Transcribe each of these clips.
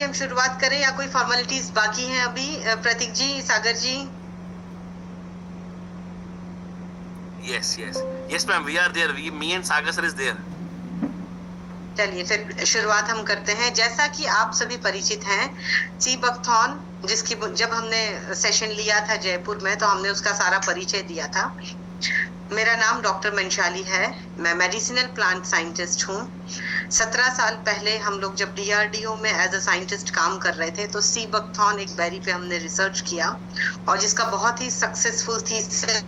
हम शुरुआत करें या कोई फॉर्मेलिटीज बाकी हैं अभी? प्रतीक जी, सागर जी। Yes ma'am, we are there. Me and Sagar sir is there. चलिए फिर शुरुआत हम करते हैं। जैसा कि आप सभी परिचित हैं, सी बकथॉन, जिसकी जब हमने सेशन लिया था जयपुर में तो हमने उसका सारा परिचय दिया था। मेरा नाम डॉक्टर मंशाली है, मैं मेडिसिनल प्लांट साइंटिस्ट हूँ। 17 साल पहले हम लोग जब डीआरडीओ में एज अ साइंटिस्ट काम कर रहे थे तो सी बकथॉन एक बेरी पे हमने रिसर्च किया और जिसका बहुत ही सक्सेसफुल थीसिस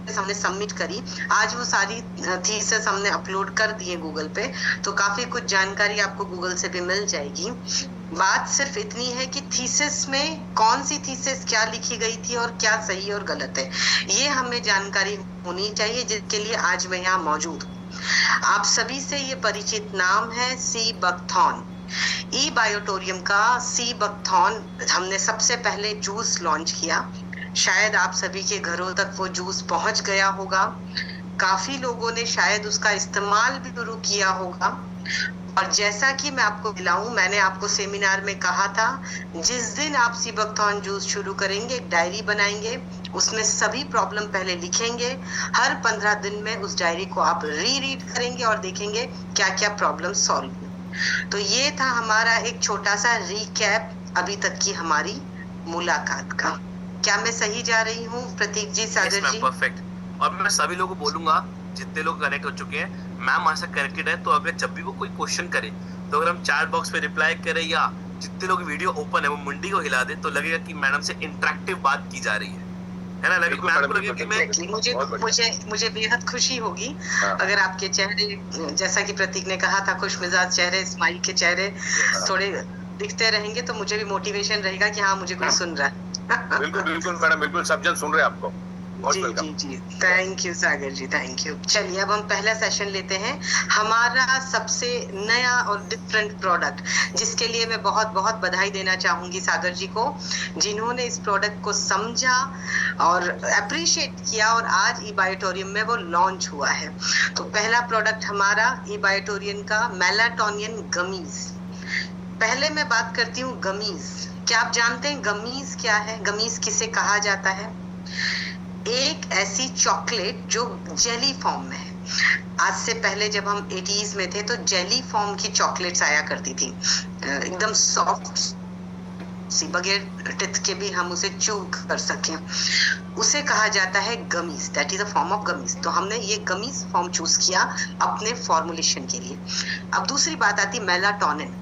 हमने सबमिट करी। आज वो सारी थीसिस हमने अपलोड कर दिए गूगल पे, तो काफी कुछ जानकारी आपको गूगल से भी मिल जाएगी। बात सिर्फ इतनी है कि थीसिस में कौन सी थीसिस क्या लिखी गई थी और क्या सही और गलत है, ये हमें जानकारी होनी चाहिए, जिसके लिए आज मैं यहाँ मौजूद हूँ। आप सभी से ये परिचित नाम है सी बकथॉन। ई बायोटोरियम का सी बकथॉन हमने सबसे पहले जूस लॉन्च किया। शायद आप सभी के घरों तक वो जूस पहुंच गया होगा। काफी लोगों ने शायद उसका इस्तेमाल भी शुरू किया होगा। और जैसा कि मैं आपको मिलाऊं, मैंने आपको सेमिनार में कहा था, जिस दिन आप सी बकथॉन जूस शुरू करेंगे एक डायरी बनाएंगे, उसमें सभी प्रॉब्लम पहले लिखेंगे। हर 15 दिन में उस डायरी को आप रीड करेंगे और देखेंगे क्या क्या प्रॉब्लम सॉल्व हुई। तो ये था हमारा एक छोटा सा रिकैप अभी तक की हमारी मुलाकात का। क्या मैं सही जा रही हूँ प्रतीक जी, सागर जी? परफेक्ट। और मैं सभी लोगों को बोलूंगा, जितने लोग कनेक्ट हो चुके हैं, मैम हमारे साथ कनेक्टेड है, तो अगर जब भी वो कोई क्वेश्चन करे तो अगर हम चैट बॉक्स पे रिप्लाई करें या जितने लोग वीडियो ओपन है वो मुंडी को हिला दे तो लगेगा कि मैडम से इंटरेक्टिव बात की जा रही है ना? लगेगा मैम को लगेगा कि मैं मुझे बेहद खुशी होगी अगर आपके चेहरे, जैसा कि प्रतीक ने कहा था, खुश मिजाज चेहरे, स्माइल के चेहरे थोड़े दिखते रहेंगे तो मुझे भी मोटिवेशन रहेगा कि हाँ, मुझे कोई सुन रहा है। बिल्कुल बिल्कुल मैडम, बिल्कुल सब जन सुन रहे हैं आपको। जी, thank you Sagar ji, thank you. चलिए अब हम पहला सेशन लेते हैं, हमारा सबसे नया और डिफरेंट प्रोडक्ट, जिसके लिए मैं बहुत बहुत बधाई देना चाहूंगी सागर जी को, जिन्होंने इस प्रोडक्ट को समझा और अप्रिशिएट किया और आज ई बायोटोरियम में वो लॉन्च हुआ है। तो पहला प्रोडक्ट हमारा ई बायोटोरियम का मेलाटोनियन गमीज। पहले मैं बात करती हूँ गमीज। क्या आप जानते हैं गमीज क्या है? गमीज किसे कहा जाता है? एक ऐसी चॉकलेट जो जेली फॉर्म में है। आज से पहले जब हम 80s में थे तो जेली फॉर्म की चॉकलेट्स आया करती थी, एकदम सॉफ्ट सी, बगैर टिथ के भी हम उसे च्यू कर सकें, उसे कहा जाता है gummies. That is a form of gummies. तो हमने ये गमीज फॉर्म चूज किया अपने फॉर्मुलेशन के लिए। अब दूसरी बात आती मेलाटोनिन।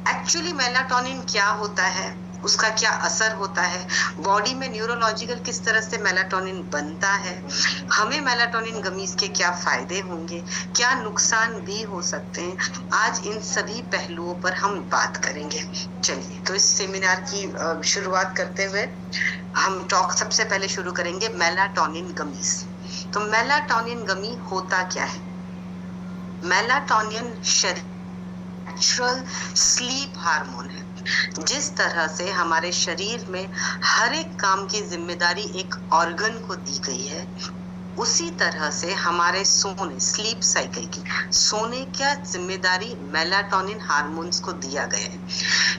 एक्चुअली मेलाटोनिन क्या होता है, उसका क्या असर होता है, बॉडी में न्यूरोलॉजिकल किस तरह से मेलाटोनिन बनता है, हमें मेलाटोनिन गमीज के क्या फायदे होंगे, क्या नुकसान भी हो सकते हैं, आज इन सभी पहलुओं पर हम बात करेंगे। चलिए तो इस सेमिनार की शुरुआत करते हुए हम टॉक सबसे पहले शुरू करेंगे मेलाटोनिन गमीज। तो मेलाटोनिन गमी होता क्या है? मेलाटोनिन शरीर नेचुरल स्लीप हार्मोन है। जिस तरह से हमारे शरीर में हर एक काम की जिम्मेदारी एक ऑर्गन को दी गई है, उसी तरह से हमारे सोने, स्लीप साइकिल की, सोने क्या जिम्मेदारी मेलाटोनिन हार्मोन्स को दिया गया है।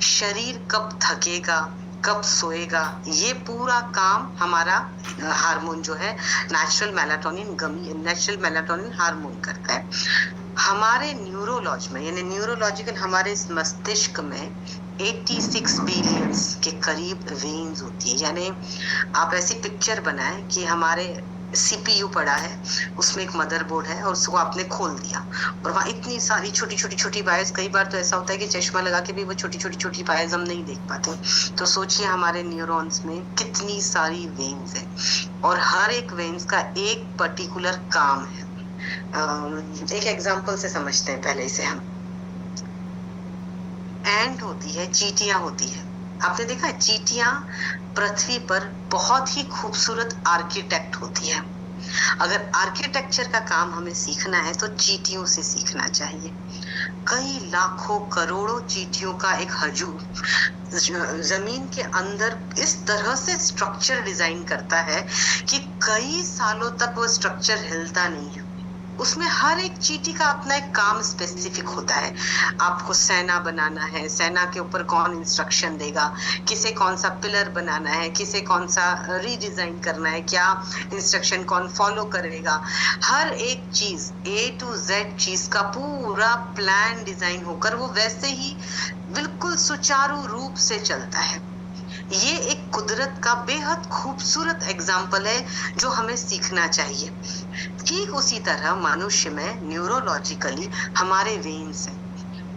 शरीर कब थकेगा, कब सोएगा, ये पूरा काम हमारा हार्मोन जो है नेचुरल मेलाटोनिन हार्मोन करता है। हमारे न्यूरोलॉजी में, यानी न्यूरोलॉजिकल, हमारे इस मस्तिष्क में 86 बिलियंस के करीब वेन्स होती है। यानी आप ऐसी पिक्चर बनाएं कि हमारे सीपीयू पड़ा है, उसमें एक मदरबोर्ड है और उसको आपने खोल दिया और वहाँ इतनी सारी छोटी वायर्स, कई बार तो ऐसा होता है कि चश्मा लगा के भी वो छोटी वायर्स हम नहीं देख पाते। तो सोचिए हमारे न्यूरॉन्स में कितनी सारी वेन्स है और हर एक वेन्स का एक पर्टिकुलर काम है। एक एग्जांपल से समझते हैं पहले इसे हम। एंट होती है, चींटियां होती है। आपने देखा है चींटियां पृथ्वी पर बहुत ही खूबसूरत आर्किटेक्ट होती है। अगर आर्किटेक्चर का काम हमें सीखना है तो चींटियों से सीखना चाहिए। कई लाखों करोड़ों चींटियों का एक हजूम जमीन के अंदर इस तरह से स्ट्रक्चर डिजाइन करता है कि कई सालों तक वो स्ट्रक्चर हिलता नहीं है। उसमें हर एक चीटी का अपना एक काम स्पेसिफिक होता है। आपको सेना बनाना है, सेना के ऊपर कौन इंस्ट्रक्शन देगा, किसे कौन सा पिलर बनाना है, किसे कौन सा रीडिजाइन करना है, क्या इंस्ट्रक्शन कौन फॉलो करेगा, हर एक चीज A to Z चीज का पूरा प्लान डिजाइन होकर वो वैसे ही बिल्कुल सुचारू रूप से चलता है। ये एक कुदरत का बेहद खूबसूरत एग्जाम्पल है जो हमें सीखना चाहिए। ठीक उसी तरह मनुष्य में न्यूरोलॉजिकली हमारे वेन्स हैं,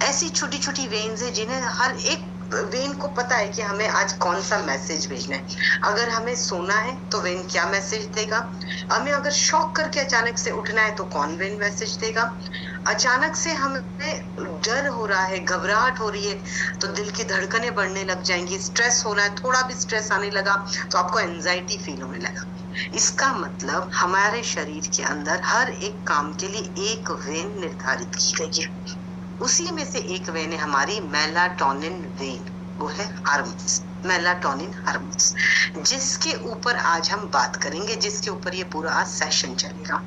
ऐसी छोटी छोटी वेन्स हैं जिन्हें हर एक वेन को पता है कि हमें आज कौन सा मैसेज भेजना है। अगर हमें सोना है तो वेन क्या मैसेज देगा, हमें अगर शॉक करके अचानक से उठना है तो कौन वेन मैसेज देगा, अचानक से हमें डर हो रहा है, घबराहट हो रही है तो दिल की धड़कनें बढ़ने लग जाएंगी, स्ट्रेस हो रहा है, थोड़ा भी स्ट्रेस आने लगा तो आपको एंजाइटी फील होने लगा। इसका मतलब हमारे शरीर के अंदर हर एक काम के लिए एक वेन निर्धारित की गई है। उसी में से एक वेन है हमारी मेलाटोनिन वेन, वो है हार्मोन्स, मेलाटोनिन हार्मोन्स, जिसके ऊपर आज हम बात करेंगे, जिसके ऊपर ये पूरा सेशन चलेगा।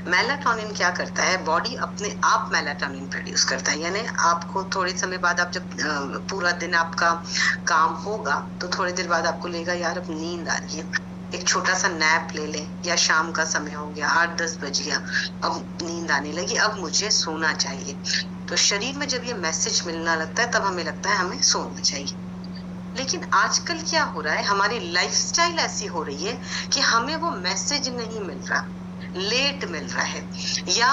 मेलाटोनिन क्या करता है, बॉडी अपने आप मेलाटोनिन प्रोड्यूस करता है, यानी आपको थोड़े समय बाद, आप जब पूरा दिन आपका काम होगा तो थोड़ी देर बाद आपको लगेगा यार अब नींद आ रही है, एक छोटा सा नैप ले लें, या शाम का समय हो गया, 8-10 बज गया, अब नींद आने लगी, अब मुझे सोना चाहिए। तो शरीर में जब ये मैसेज मिलना लगता है तब हमें लगता है हमें सोना चाहिए। लेकिन आजकल क्या हो रहा है, हमारी लाइफस्टाइल ऐसी हो रही है कि हमें वो मैसेज नहीं मिल रहा, लेट मिल रहा है, या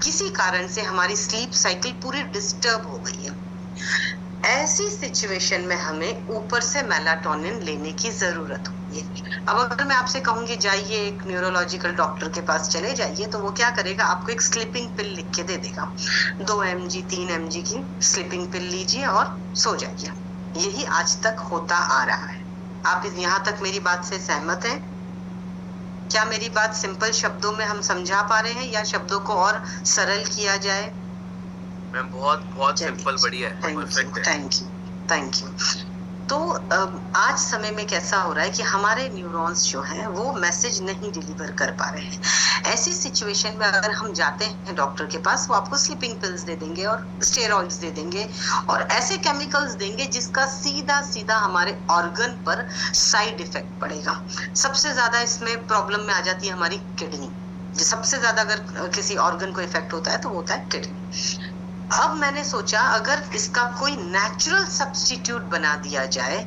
किसी कारण से हमारी स्लीप साइकिल पूरी डिस्टर्ब हो गई है। ऐसी सिचुएशन में हमें ऊपर से मेलाटोनिन लेने की जरूरत होती है। अब अगर मैं आपसे कहूंगी जाइए एक न्यूरोलॉजिकल डॉक्टर के पास चले जाइए, तो वो क्या करेगा, आपको एक स्लीपिंग पिल लिख के दे देगा, 2 mg 3 mg की स्लीपिंग पिल लीजिए और सो जाइए। यही आज तक होता आ रहा है। आप यहाँ तक मेरी बात से सहमत हैं? क्या मेरी बात सिंपल शब्दों में हम समझा पा रहे हैं या शब्दों को और सरल किया जाए? मैम बहुत सिंपल, बढ़िया है, परफेक्ट है। Thank you. तो आज समय में कैसा हो रहा है कि हमारे न्यूरॉन्स जो हैं वो मैसेज नहीं डिलीवर कर पा रहे हैं। ऐसी सिचुएशन में अगर हम जाते हैं डॉक्टर के पास, वो आपको स्लीपिंग पिल्स दे देंगे और स्टेरॉइड्स दे देंगे और ऐसे केमिकल्स देंगे जिसका सीधा सीधा हमारे ऑर्गन पर साइड इफेक्ट पड़ेगा। सबसे ज्यादा इसमें प्रॉब्लम में आ जाती है हमारी किडनी। सबसे ज्यादा अगर किसी ऑर्गन को इफेक्ट होता है तो वो होता है किडनी। अब मैंने सोचा अगर इसका कोई नेचुरल सब्स्टिट्यूट बना दिया जाए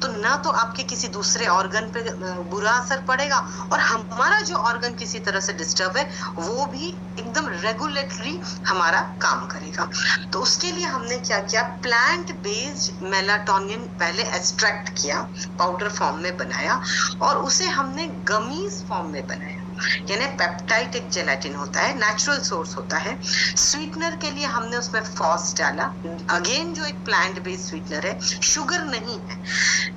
तो ना तो आपके किसी दूसरे ऑर्गन पे बुरा असर पड़ेगा और हमारा जो ऑर्गन किसी तरह से डिस्टर्ब है वो भी एकदम रेगुलेटरी हमारा काम करेगा। तो उसके लिए हमने क्या किया, प्लांट बेस्ड मेलाटोनिन पहले एक्सट्रैक्ट किया, पाउडर फॉर्म में बनाया और उसे हमने गमीज फॉर्म में बनाया। यानी पेप्टाइड एक जेलेटिन होता है, नेचुरल सोर्स होता है। स्वीटनर के लिए हमने उसमें फॉस डाला, अगेन जो एक प्लांट बेस्ड स्वीटनर है, शुगर नहीं है।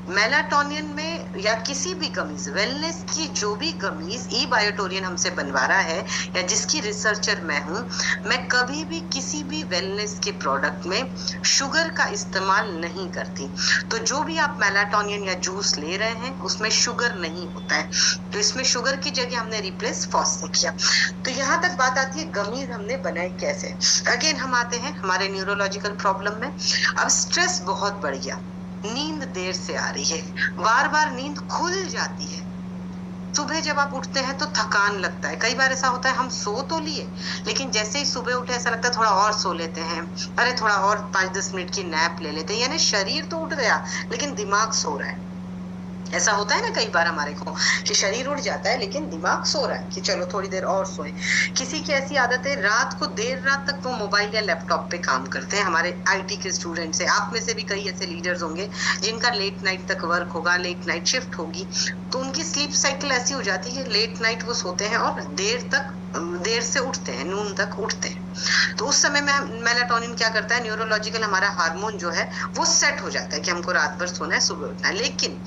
मेलाटोनिन में या किसी भी गमीज, वेलनेस की जो भी गमीज ई बायोटोरियन हमसे बनवा रहा है या जिसकी रिसर्चर मैं हूं, मैं कभी भी किसी भी वेलनेस के प्रोडक्ट में शुगर का इस्तेमाल नहीं करती। तो जो भी आप मेलाटोनिन या जूस ले रहे हैं उसमें शुगर नहीं होता है, तो इसमें शुगर की जगह हमने रिप्लेस फॉस से किया। तो यहाँ तक बात आती है गमीज हमने बनाई कैसे। अगेन हम आते हैं हमारे न्यूरोलॉजिकल प्रॉब्लम में। अब स्ट्रेस बहुत बढ़ गया, नींद देर से आ रही है, बार बार नींद खुल जाती है, सुबह जब आप उठते हैं तो थकान लगता है। कई बार ऐसा होता है हम सो तो लिए लेकिन जैसे ही सुबह उठे ऐसा लगता है थोड़ा और सो लेते हैं, अरे थोड़ा और 5-10 मिनट की नैप ले लेते हैं, यानी शरीर तो उठ गया लेकिन दिमाग सो रहा है। ऐसा होता है ना कई बार हमारे को कि शरीर उठ जाता है लेकिन दिमाग सो रहा है कि चलो थोड़ी देर और सोए। किसी की ऐसी आदत है रात को देर रात तक वो मोबाइल या लैपटॉप पे काम करते हैं। हमारे आईटी के स्टूडेंट्स हैं, आप में से भी कई ऐसे लीडर्स होंगे जिनका लेट नाइट तक वर्क होगा, लेट नाइट शिफ्ट होगी, तो उनकी स्लीप साइकिल ऐसी हो जाती है लेट नाइट वो सोते हैं और देर से उठते हैं, नून तक उठते हैं। तो उस समय में मेलाटोनिन क्या करता है, न्यूरोलॉजिकल हमारा हार्मोन जो है वो सेट हो जाता है कि हमको रात भर सोना है, सुबह उठना है। लेकिन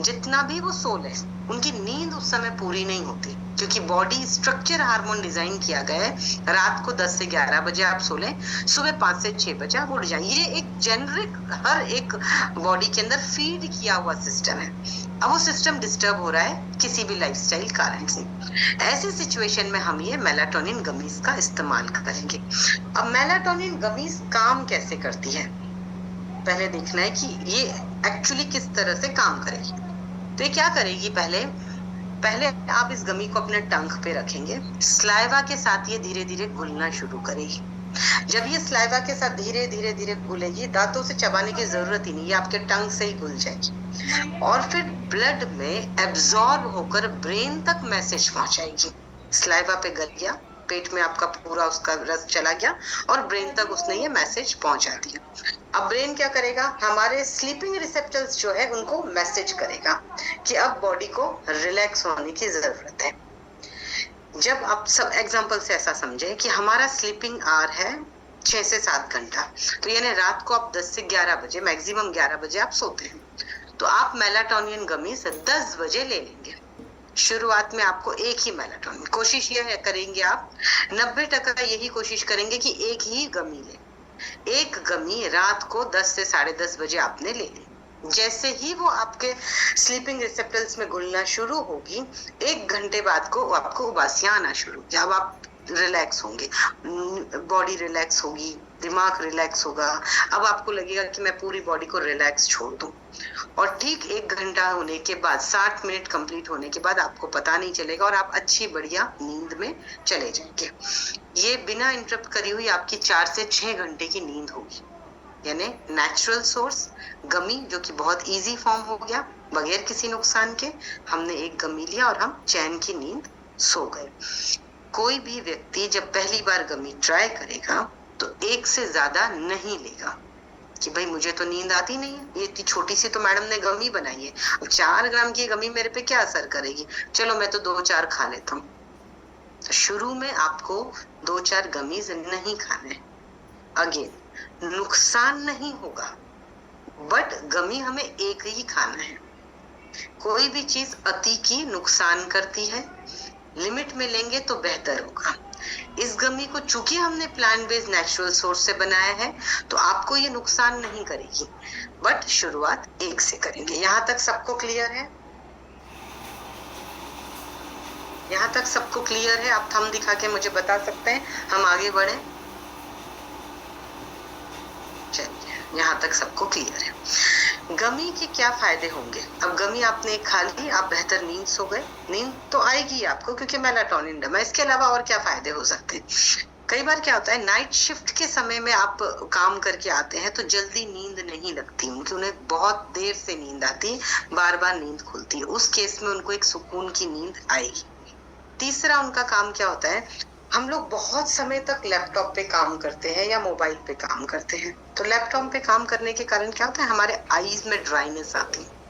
जितना भी वो सो ले उनकी नींद उस समय पूरी नहीं होती, क्योंकि बॉडी स्ट्रक्चर हार्मोन डिजाइन किया गया है रात को 10 से 11 बजे आप सो लें, सुबह 5 से 6 बजे आप उठ जाएं। ये एक जेनरिक हर एक बॉडी के अंदर फीड किया हुआ सिस्टम है। अब वो सिस्टम डिस्टर्ब हो रहा है किसी भी लाइफस्टाइल कारण से। ऐसी सिचुएशन में हम ये मेलाटोनिन गमीज का इस्तेमाल करेंगे। अब मेलाटोनिन गमीज काम कैसे करती है, पहले देखना है कि ये एक्चुअली किस तरह से काम करेगी। तो ये क्या करेगी, पहले आप इस गमी को अपने टंग पे रखेंगे, स्लाइवा के साथ ये धीरे धीरे घुलना शुरू करेगी। जब ये स्लाइवा के साथ धीरे धीरे धीरे घुलेगी, दांतों से चबाने की जरूरत ही नहीं, ये आपके टंग से ही घुल जाएगी और फिर ब्लड में एब्जॉर्ब होकर ब्रेन तक मैसेज पहुंचाएगी। स्लाइवा पे गल गया, पेट में आपका पूरा उसका रस चला गया और ब्रेन तक उसने ये मैसेज पहुंचा दिया। अब ब्रेन क्या करेगा, हमारे स्लीपिंग रिसेप्टर्स जो है उनको मैसेज करेगा कि अब बॉडी को रिलैक्स होने की जरूरत है। जब आप सब एग्जांपल से ऐसा समझे कि हमारा स्लीपिंग आवर है 6 से 7 घंटा, तो यानी रात को आप 10 से 11 बजे, मैक्सिमम 11 बजे आप सोते हैं, तो आप मेलाटोनिन गमी से 10 बजे ले लेंगे। शुरुआत में आपको एक ही मेलाटोनिन, कोशिश ये करेंगे आप 90% यही कोशिश करेंगे कि एक ही गमी ले। एक गमी रात को 10 से 10:30 बजे आपने ले ली। जैसे ही वो आपके स्लीपिंग रिसेप्टर्स में घुलना शुरू होगी, 1 घंटे बाद को आपको उबासियां आना शुरू होगी। अब आप रिलैक्स होंगे, बॉडी रिलैक्स होगी, दिमाग रिलैक्स होगा। अब आपको लगेगा कि मैं पूरी बॉडी को रिलैक्स छोड़ दूं। और ठीक 1 घंटा होने के बाद, 60 मिनट कंप्लीट होने के बाद आपको पता नहीं चलेगा और आप अच्छी बढ़िया नींद में चले जाएंगे। ये बिना इंटरप्ट करी हुई आपकी 4 से 6 घंटे की नींद होगी। यानी नेचुरल सोर्स गमी, जो कि बहुत इजी फॉर्म हो गया, बगैर किसी नुकसान के हमने एक गमी लिया और हम चैन की नींद सो गए। कोई भी व्यक्ति जब पहली बार गमी ट्राई करेगा तो 1 से ज्यादा नहीं लेगा कि भाई मुझे तो नींद आती नहीं है, ये इतनी छोटी सी तो मैडम ने गमी बनाई है, 4 ग्राम की गमी मेरे पे क्या असर करेगी, चलो मैं तो 2-4 खा लेता हूँ। तो शुरू में आपको 2-4 गमीज नहीं खाने। अगेन, नुकसान नहीं होगा, बट गमी हमें एक ही खाना है। कोई भी चीज अति की नुकसान करती है, लिमिट में लेंगे तो बेहतर होगा। इस गमी को चूंकि हमने प्लांट बेस्ड नेचुरल सोर्स से बनाया है, तो आपको ये नुकसान नहीं करेगी, बट शुरुआत 1 से करेंगे। यहाँ तक सबको क्लियर है? यहाँ तक सबको क्लियर है? आप थंब दिखा के मुझे बता सकते हैं, हम आगे बढ़े। चलिए, यहाँ तक सबको क्लियर है। गमी के क्या फायदे होंगे? अब गमी आपने खा ली, आप बेहतर नींद सो गए, नींद तो आएगी आपको क्योंकि मेलाटोनिन डमा। इसके अलावा और क्या फायदे हो सकते हैं? कई बार क्या होता है, नाइट शिफ्ट के समय में आप काम करके आते हैं तो जल्दी नींद नहीं लगती उनकी, उन्हें बहुत देर से नींद आती है, बार बार नींद खुलती है। उस केस में उनको एक सुकून की नींद आएगी। तीसरा उनका काम क्या होता है, हम लोग बहुत समय तक लैपटॉप पे काम करते हैं या मोबाइल पे काम करते हैं, तो लैपटॉप पे काम करने के कारण क्या होता है, हमारे आईज में ड्राइनेस आती है।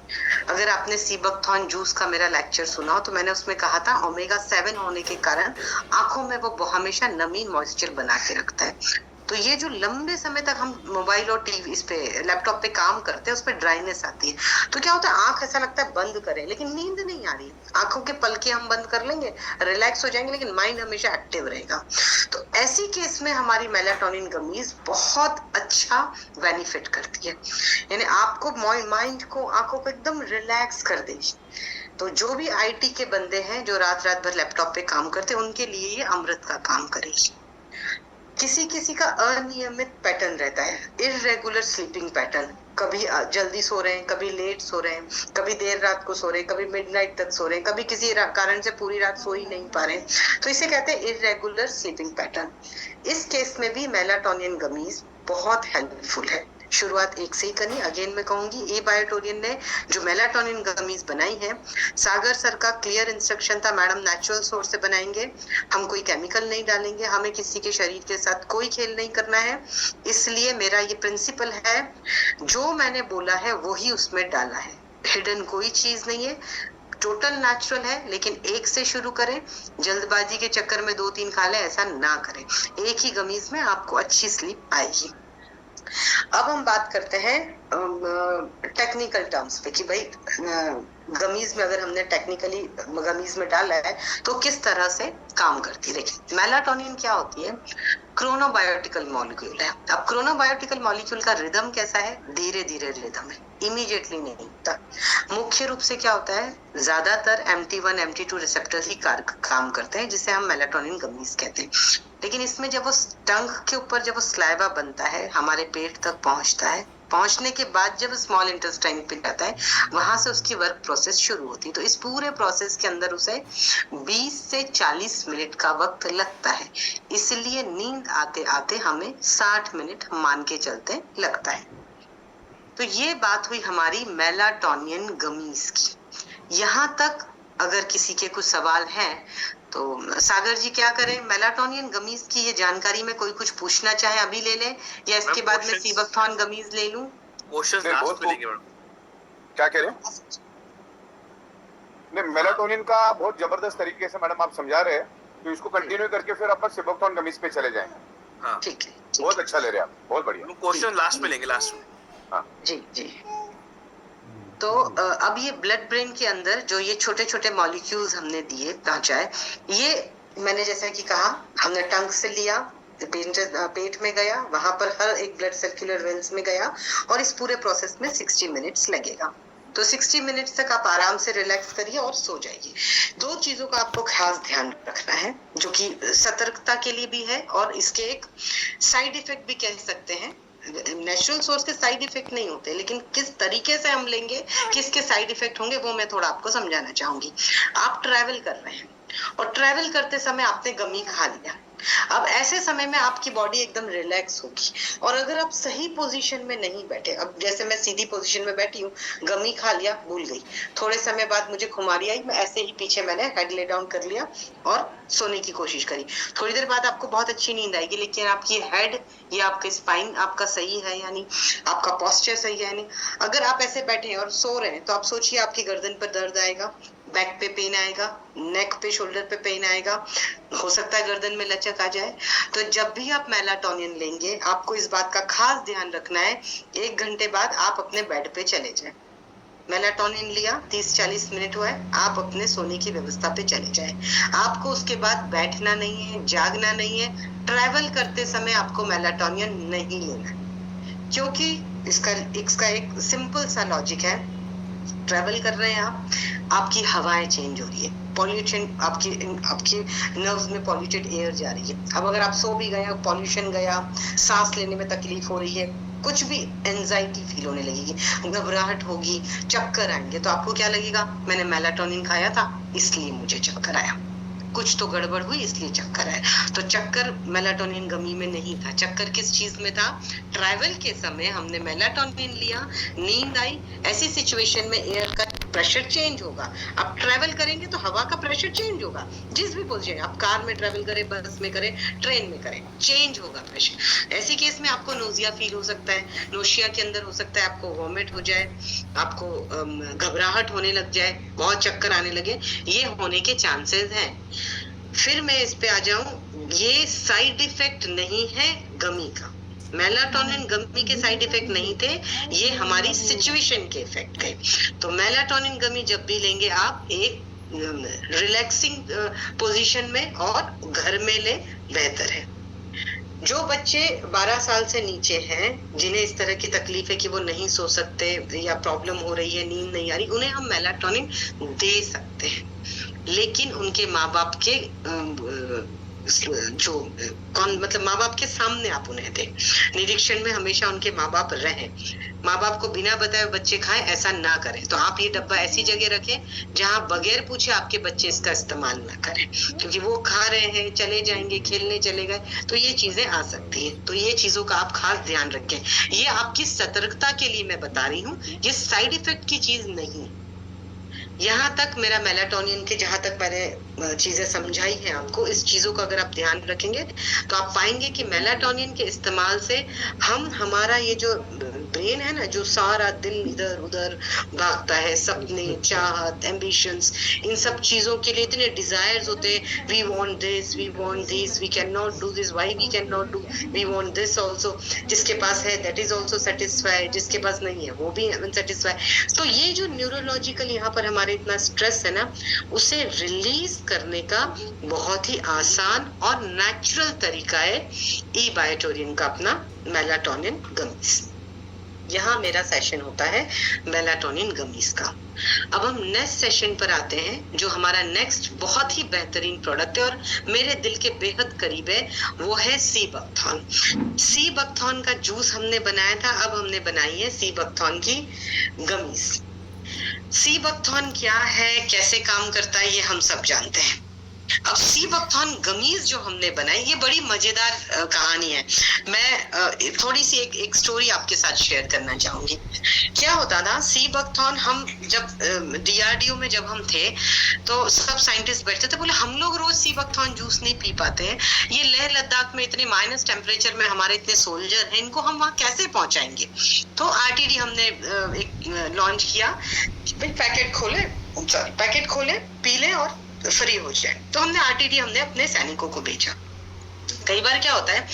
अगर आपने सीबकथॉर्न जूस का मेरा लेक्चर सुना हो तो मैंने उसमें कहा था ओमेगा 7 होने के कारण आंखों में वो हमेशा नमी, मॉइस्चर बना के रखता है। तो ये जो लंबे समय तक हम मोबाइल और टीवी, इस पे लैपटॉप पे काम करते हैं, उस पे ड्राइनेस आती है। तो क्या होता है, आंख ऐसा लगता है बंद करें, लेकिन नींद नहीं आ रही। आंखों के पलके हम बंद कर लेंगे, रिलैक्स हो जाएंगे, लेकिन माइंड हमेशा एक्टिव रहेगा। तो ऐसी केस में हमारी मेलाटोनिन गमीज बहुत अच्छा बेनिफिट करती है, यानी आपको माइंड को, आंखों को एकदम रिलैक्स कर देगी। तो जो भी आईटी के बंदे हैं जो रात भर लैपटॉप पे काम करते हैं, उनके लिए ये अमृत का काम करेगी। किसी किसी का अनियमित पैटर्न रहता है, इररेगुलर स्लीपिंग पैटर्न, कभी जल्दी सो रहे हैं, कभी लेट सो रहे हैं, कभी देर रात को सो रहे हैं, कभी मिडनाइट तक सो रहे हैं, कभी किसी कारण से पूरी रात सो ही नहीं पा रहे हैं, तो इसे कहते हैं इररेगुलर स्लीपिंग पैटर्न। इस केस में भी मेलाटोनिन गमीज बहुत हेल्पफुल है। शुरुआत 1 से ही करनी। अगेन मैं कहूंगी, ए बायोटोरियन ने जो मेलाटोनिन गमीज बनाई है, सागर सर का क्लियर इंस्ट्रक्शन था, मैडम नेचुरल सोर्स से बनाएंगे, हम कोई केमिकल नहीं डालेंगे, हमें किसी के शरीर के साथ कोई खेल नहीं करना है। इसलिए मेरा ये प्रिंसिपल है, जो मैंने बोला है वही उसमें डाला है, हिडन कोई चीज नहीं है, टोटल नेचुरल है। लेकिन 1 से शुरू करें, जल्दबाजी के चक्कर में 2-3 खा लें, ऐसा ना करें। एक ही गमीज में आपको अच्छी स्लीप आएगी। अब हम बात करते हैं टेक्निकल टर्म्स पे कि भाई गमीज में अगर हमने टेक्निकली गमीज में डाला है तो किस तरह से काम करती है। देखिए मेलाटोनिन क्या होती है, क्रोनोबायोटिकल मॉलिक्यूल है। अब क्रोनोबायोटिकल मॉलिक्यूल का रिदम कैसा है, धीरे धीरे रिदम है, इमीडिएटली नहीं होता। मुख्य रूप से क्या होता है, ज्यादातर MT1 MT2 रिसेप्टर ही काम करते हैं, जिसे हम मेलाटोनिन गमीज कहते हैं। लेकिन इसमें जब वो टंग के ऊपर जब वो स्लाइवा बनता है, हमारे पेट तक पहुंचता है, पहुंचने के बाद जब स्मॉल इंटेस्टाइन पे जाता है, वहां से उसकी वर्क प्रोसेस शुरू होती है। तो इस पूरे प्रोसेस के अंदर उसे 20 से 40 मिनट का वक्त लगता है। इसलिए नींद आते आते हमें 60 मिनट मान के चलते लगता है। तो ये बात हुई हमारी मेलाटोनिन गमीज की। यहाँ तक अगर किसी के कुछ सवाल हैं तो सागर जी क्या करें, मेलाटोनिन गमीज की ये जानकारी में कोई कुछ पूछना चाहे अभी ले ले, या इसके बाद में सीबकथॉर्न गमीज ले लूं? क्वेश्चंस लास्ट में लेंगे मैडम। क्या कह रहे हैं? नहीं, मेलाटोनिन का बहुत जबरदस्त तरीके से मैडम आप समझा रहे हैं, तो इसको कंटिन्यू करके फिर अपन सीबकथॉर्न गमीज पे चले जाएंगे। हाँ ठीक है, बहुत अच्छा ले रहे हैं आप, बहुत बढ़िया। क्वेश्चन लास्ट में लेंगे, लास्ट में। हाँ जी जी। तो अब ये ब्लड ब्रेन के अंदर जो ये छोटे छोटे मॉलिक्यूल्स हमने दिए पहुंचाए, ये मैंने जैसा कि कहा हमने टंग से लिया, पेट में गया, वहां पर हर एक ब्लड सर्कुलर वेन्स में गया, और इस पूरे प्रोसेस में 60 मिनट्स लगेगा। तो 60 मिनट्स तक आप आराम से रिलैक्स करिए और सो जाइए। दो चीजों का आपको खास ध्यान रखना है, जो कि सतर्कता के लिए भी है और इसके एक साइड इफेक्ट भी कह सकते हैं। नेचुरल सोर्स के साइड इफेक्ट नहीं होते, लेकिन किस तरीके से हम लेंगे, किसके साइड इफेक्ट होंगे, वो मैं थोड़ा आपको समझाना चाहूंगी। आप ट्रैवल कर रहे हैं और ट्रैवल करते समय आपने गमी खा लिया। अब ऐसे समय में आपकी बॉडी एकदम रिलैक्स होगी, और अगर आप सही पोजीशन में नहीं बैठे, अब जैसे मैं सीधी पोजीशन में बैठी हूँ, गमी खा लिया, भूल गई, थोड़े समय बाद मुझे खुमारी आई, मैं ऐसे ही पीछे मैंने हेड ले डाउन कर लिया और सोने की कोशिश करी। थोड़ी देर बाद आपको बहुत अच्छी नींद आएगी, लेकिन आपकी हेड या आपके स्पाइन आपका सही है, यानी आपका पोस्चर सही है, यानी अगर आप ऐसे बैठे हैं और सो रहे हैं, तो आप सोचिए आपकी गर्दन पर दर्द आएगा, बैक पे पेन आएगा, नेक पे शोल्डर पे पेन आएगा, हो सकता है गर्दन में लचक आ जाए। तो जब भी आप मेलाटोनिन लेंगे, आपको इस बात का खास ध्यान रखना है, 1 घंटे बाद आप अपने बेड पे चले जाएं। मेलाटोनिन लिया, 30-40 मिनट हुआ है, आप अपने सोने की व्यवस्था पे चले जाएं। आपको उसके बाद बैठना नहीं है, जागना नहीं है। ट्रैवल करते समय आपको मेलाटोनिन नहीं लेना है, क्योंकि इसका एक सिंपल सा लॉजिक है। ट्रैवल कर रहे हैं आप, आपकी हवाएं चेंज हो रही है, पॉल्यूशन आपकी नर्व्स में पॉल्यूटेड एयर जा रही है। अब अगर आप सो भी गए, पॉल्यूशन गया, सांस लेने में तकलीफ हो रही है, कुछ भी एंजाइटी फील होने लगेगी, घबराहट होगी, चक्कर आएंगे, तो आपको क्या लगेगा, मैंने मेलाटोनिन खाया था इसलिए मुझे चक्कर आया, कुछ तो गड़बड़ हुई इसलिए चक्कर आया। तो चक्कर मेलाटोनिन गमी में नहीं था, चक्कर किस चीज में था, ट्रैवल के समय हमने मेलाटोनिन लिया, नींद आई, ऐसी सिचुएशन में एयर का प्रेशर चेंज होगा। आप ट्रैवल करेंगे तो हवा का प्रेशर चेंज होगा, जिस भी पोजीशन, आप कार में ट्रैवल करें, बस में करें, ट्रेन में करें, चेंज होगा प्रेशर। ऐसी केस में आपको नोजिया फील हो सकता है, नोशिया के अंदर हो सकता है आपको वॉमिट हो जाए, आपको घबराहट होने लग जाए, बहुत चक्कर आने लगे, ये होने के चांसेस हैं। फिर मैं इस पे आ जाऊं, ये साइड इफेक्ट नहीं है गमी का, मेलाटोनिन गमी के साइड इफेक्ट नहीं थे, ये हमारी सिचुएशन के इफेक्ट थे। तो मेलाटोनिन गमी जब भी लेंगे आप एक रिलैक्सिंग पोजीशन में और घर में ले, बेहतर है। जो बच्चे 12 साल से नीचे हैं, जिन्हें इस तरह की तकलीफ है कि वो नहीं सो सकते या प्रॉब्लम हो रही है, नींद नहीं आ रही, उन्हें हम मेलाटोनिन दे सकते हैं, लेकिन उनके माँ बाप के मतलब माँ बाप के सामने आप उन्हें दें, निरीक्षण में हमेशा उनके माँ बाप रहें। माँ बाप को बिना बताए बच्चे खाएं, ऐसा ना करें। तो आप ये डब्बा ऐसी जगह रखें जहां बगैर पूछे आपके बच्चे इसका इस्तेमाल ना करें, क्योंकि वो खा रहे हैं, चले जाएंगे, खेलने चले गए, तो ये चीजें आ सकती है। तो ये चीजों का आप खास ध्यान रखें। ये आपकी सतर्कता के लिए मैं बता रही हूँ, ये साइड इफेक्ट की चीज नहीं, यहाँ तक मेरा मेलाटोनिन के जहां तक मैंने चीजें समझाई हैं आपको, इस चीजों का अगर आप ध्यान रखेंगे तो आप पाएंगे कि मेलाटोनिन के इस्तेमाल से हम हमारा ये जो ब्रेन है ना, जो सारा दिन इधर उधर भागता है, सपने, चाहत, एम्बिशंस, इन सब चीजों के लिए इतने डिजायर्स होते हैं, we want this, we can not do this, why we can not do, we want this also, जिसके पास है दैट इज आल्सो सेटिस्फाइड, जिसके पास नहीं है वो भी अनसेटिस्फाइड। तो ये जो न्यूरोलॉजिकल यहाँ पर हमारे इतना स्ट्रेस है ना, उसे रिलीज करने का बहुत ही आसान और नेचुरल तरीका है ई बायोटोरिन का अपना मेलाटोनिन गमीज। यहाँ मेरा सेशन होता है मेलाटोनिन गमीज का। अब हम नेक्स्ट सेशन पर आते हैं, जो हमारा नेक्स्ट बहुत ही बेहतरीन प्रोडक्ट है और मेरे दिल के बेहद करीब है, वो है सी बकथॉर्न। सी बकथॉर्न का जूस हमने बनाया था, अब हमने बनाई है सी बकथॉर्न की गमीज। सी बकथॉर्न क्या है, कैसे काम करता है, ये हम सब जानते हैं। अब सी बकथॉर्न गमीज जो हमने बनाई, ये बड़ी मजेदार कहानी है। मैं थोड़ी सी एक स्टोरी आपके साथ शेयर करना चाहूंगी। क्या होता था, सी बकथॉर्न हम जब डीआरडीओ में जब हम थे तो सब साइंटिस्ट बैठते थे, बोले हम लोग रोज सी बकथॉर्न जूस नहीं पी पाते हैं, ये लेह लद्दाख में इतने माइनस टेम्परेचर में हमारे इतने सोल्जर हैं, इनको हम वहाँ कैसे पहुंचाएंगे। तो आरटीडी हमने एक लॉन्च किया, पैकेट खोले, पी लें और फ्री हो जाए। तो हमने आरटीडी हमने अपने सैनिकों को भेजा। कई बार क्या होता है,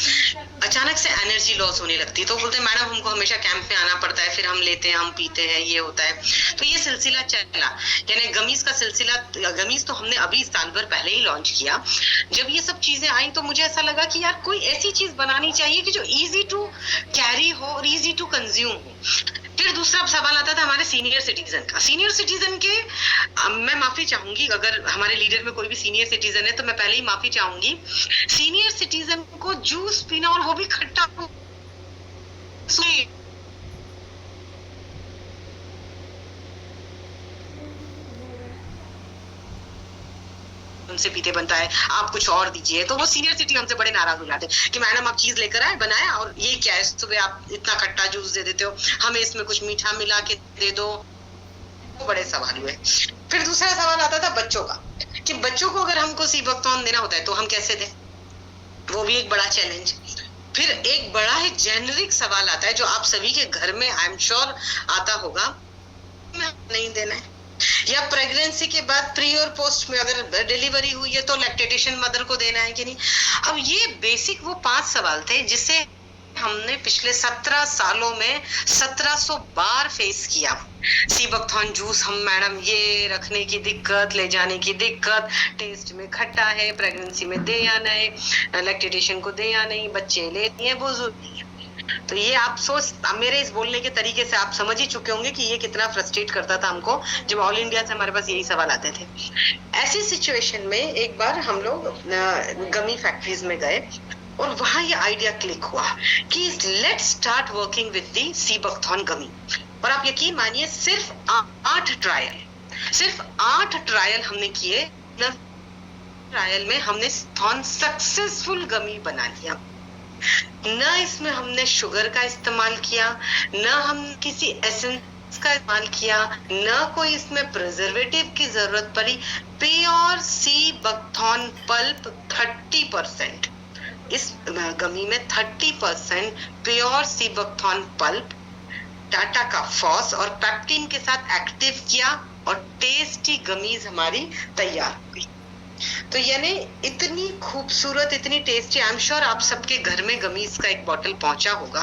अचानक से एनर्जी लॉस होने लगती है, तो बोलते हैं मैडम हमको हमेशा कैंप में आना पड़ता है, फिर हम लेते हैं, हम पीते हैं, ये होता है। तो ये सिलसिला चला, यानी गमीज का सिलसिला। गमीज तो हमने अभी साल भर पहले ही लॉन्च किया। जब ये सब चीजें आई तो मुझे ऐसा लगा कि यार कोई ऐसी चीज बनानी चाहिए कि जो इजी टू कैरी हो और इजी टू कंज्यूम हो। फिर दूसरा सवाल आता था हमारे सीनियर सिटीजन का। सीनियर सिटीजन के मैं माफी चाहूंगी, अगर हमारे लीडर में कोई भी सीनियर सिटीजन है तो मैं पहले ही माफी चाहूंगी। सीनियर सिटीजन को जूस पीना और वो भी खट्टा उनसे पीते बनता है, आप कुछ और दीजिए। तो वो सीनियर सिटी हमसे बड़े नाराज हो जाते कि मैडम आप चीज लेकर आए, बनाया, और ये क्या है, सुबह आप इतना खट्टा जूस दे देते हो, हमें इसमें कुछ मीठा मिला के दे दो। बड़े सवाल हुए। फिर दूसरा सवाल आता था बच्चों का, कि बच्चों को अगर हमको सी बकथॉर्न देना होता है तो हम कैसे दें, वो भी एक बड़ा चैलेंज। फिर एक बड़ा ही जेनरिक सवाल आता है जो आप सभी के घर में आई एम श्योर आता होगा, नहीं देना है, या प्रेगनेंसी के बाद प्री और पोस्ट में अगर डिलीवरी हुई है तो लैक्टेशन मदर को देना है कि नहीं। अब ये बेसिक वो 5 सवाल थे जिसे हमने पिछले 17 सालों में 1700 बार फेस किया। सी बकथॉर्न जूस हम मैडम ये रखने की दिक्कत, ले जाने की दिक्कत, टेस्ट में खट्टा है, प्रेगनेंसी में दे या नहीं, लैक्टेशन को दे या नहीं, बच्चे लेते हैं, बुजुर्ग नहीं है। तो ये आप मेरे इस बोलने के तरीके से आप समझ ही चुके होंगे कि ये कितना फ्रस्ट्रेट करता था हमको, जब ऑल इंडिया से हमारे पास यही सवाल आते थे। ऐसी सिचुएशन में एक बार हम लोग गमी फैक्ट्रीज में गए और वहां ये आइडिया क्लिक हुआ कि let's start working with the sea buckthorn gummy. और आप यकीन मानिए सिर्फ 8 ट्रायल हमने किए। ट्रायल में हमने सक्सेसफुल गमी बना लिया। न इसमें हमने शुगर का इस्तेमाल किया, न हम किसी एसेंस का इस्तेमाल किया, न कोई इसमें प्रिजर्वेटिव की जरूरत पड़ी। प्योर सी बकथॉर्न पल्प 30%, इस गमी में 30% pure sea buckthorn pulp Tata का फॉस और पेप्टिन के साथ एक्टिव किया और टेस्टी गमीज हमारी तैयार हुई। तो यानी इतनी खूबसूरत, इतनी टेस्टी, आई एम श्योर आप सबके घर में गमीज का एक बॉटल पहुंचा होगा।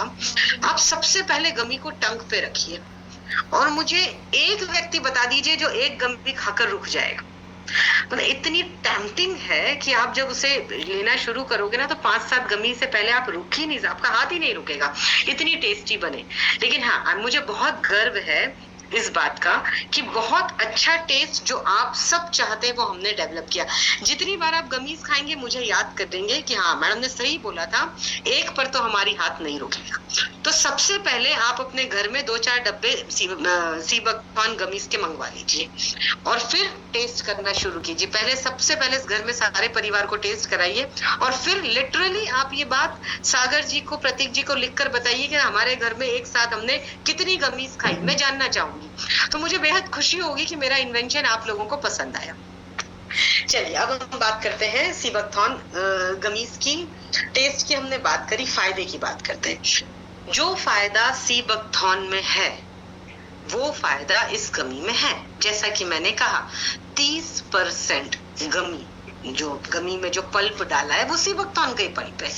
आप सबसे पहले गमी को टंग पे रखिए और मुझे एक व्यक्ति बता दीजिए जो एक गमी खाकर रुक जाएगा। मतलब इतनी टेम्पटिंग है कि आप जब उसे लेना शुरू करोगे ना तो 5-7 गमी से पहले आप रुक ही नहीं, आपका हाथ ही नहीं रुकेगा, इतनी टेस्टी बने। लेकिन हाँ, मुझे बहुत गर्व है इस बात का कि बहुत अच्छा टेस्ट जो आप सब चाहते हैं वो हमने डेवलप किया। जितनी बार आप गमीज खाएंगे मुझे याद कर देंगे कि हाँ मैडम ने सही बोला था, एक पर तो हमारी हाथ नहीं रुकेगा। तो सबसे पहले आप अपने घर में 2-4 डब्बे सी बकथॉर्न गमीज के मंगवा लीजिए और फिर टेस्ट करना शुरू कीजिए। सबसे पहले इस घर में सारे परिवार को टेस्ट कराइए और फिर लिटरली आप ये बात सागर जी को, प्रतीक जी को लिखकर बताइए कि हमारे घर में एक साथ हमने कितनी गमीज खाई, मैं जानना चाहूंगी। होगी। तो मुझे बेहद खुशी होगी कि मेरा इन्वेंशन आप लोगों को पसंद आया। चलिए अब हम बात करते हैं सीबकथॉर्न गमीज की। टेस्ट की हमने बात करी, फायदे की बात करते हैं। जो फायदा सीबकथॉर्न में है वो फायदा इस गमी में है। जैसा कि मैंने कहा 30% गमी, जो गमी में जो पल्प डाला है वो सीबकथॉर्न का ही पल्प है।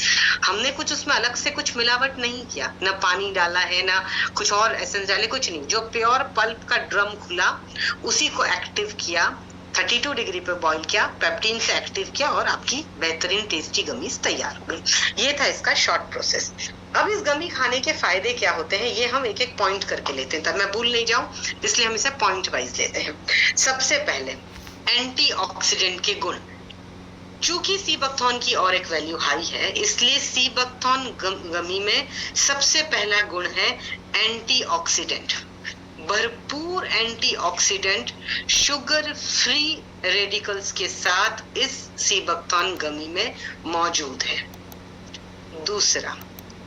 हमने कुछ उसमें अलग से कुछ मिलावट नहीं किया, ना पानी डाला है ना कुछ और एसेंस डाले, कुछ नहीं। जो प्योर पल्प का ड्रम खुला उसी को एक्टिव किया, 32 डिग्री पे बॉईल किया, पेप्टीन से एक्टिव किया और आपकी बेहतरीन टेस्टी गमीज तैयार हो गई। ये था इसका शॉर्ट प्रोसेस। अब इस गमी खाने के फायदे क्या होते हैं ये हम एक एक पॉइंट करके लेते हैं, तब मैं भूल नहीं जाऊं, इसलिए हम इसे पॉइंट वाइज लेते हैं। सबसे पहले एंटीऑक्सीडेंट के गुण। चूंकि सीबकथॉर्न की और एक वैल्यू हाई है, इसलिए सीबकथॉर्न गमी में सबसे पहला गुण है एंटीऑक्सीडेंट। भरपूर एंटीऑक्सीडेंट शुगर फ्री रेडिकल्स के साथ इस सीबकथॉर्न गमी में मौजूद है। दूसरा,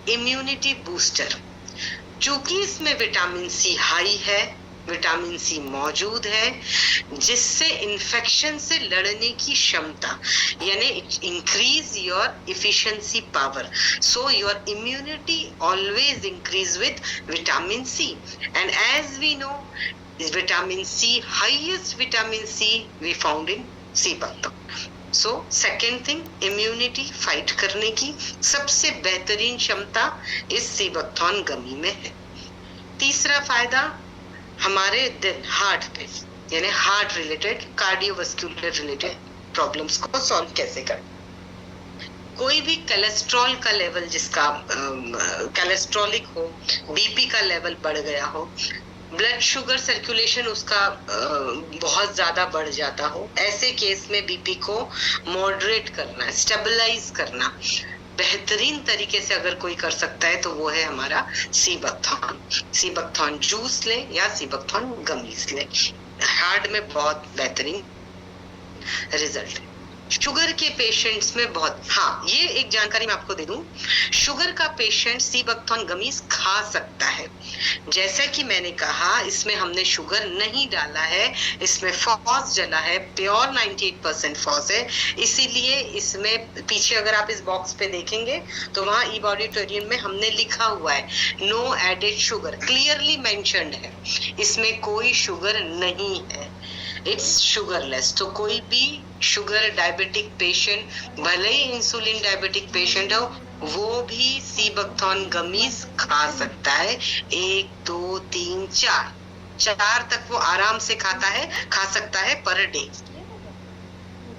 इम्यूनिटी बूस्टर। चूंकि इसमें विटामिन सी हाई है, विटामिन सी मौजूद है, जिससे इन्फेक्शन से लड़ने की क्षमता, यानी increase your efficiency power, so your immunity always increase with vitamin C. And as we know vitamin C, highest vitamin C we found in sea buckthorn. So second thing, immunity fight करने की सबसे बेहतरीन क्षमता इस सीबकथॉर्न गमी में है। तीसरा फायदा, हमारे दिल, हार्ट पे, यानी heart related, cardiovascular related problems को सॉल्व कैसे करें। कोई भी कोलेस्ट्रॉल का लेवल जिसका कोलेस्ट्रॉलिक हो, बीपी का लेवल बढ़ गया हो, ब्लड शुगर सर्कुलेशन उसका बहुत ज्यादा बढ़ जाता हो, ऐसे केस में बीपी को मॉडरेट करना, स्टेबलाइज करना बेहतरीन तरीके से अगर कोई कर सकता है तो वो है हमारा सीबकथॉर्न। सीबकथॉर्न जूस ले या सीबकथॉर्न गमीज ले, हार्ट में बहुत बेहतरीन रिजल्ट है। शुगर के पेशेंट्स में बहुत, हाँ ये एक जानकारी मैं आपको दे दूं, शुगर का पेशेंट सीबकथॉर्न गमीज खा सकता है। जैसा कि मैंने कहा इसमें हमने शुगर नहीं डाला है, इसमें फॉस डला है, प्योर 98% फॉस है, इसीलिए इसमें पीछे अगर आप इस बॉक्स पे देखेंगे तो वहां ई ऑडिटोरियम में हमने लिखा हुआ है no added sugar, clearly mentioned है, इसमें कोई शुगर नहीं है, इट्स शुगरलेस। तो कोई भी शुगर डायबिटिक पेशेंट, भले ही इंसुलिन डायबिटिक पेशेंट हो, वो भी सीबकथॉर्न गमीज खा सकता है। 1 2 3 4 तक वो आराम से खा सकता है पर डे।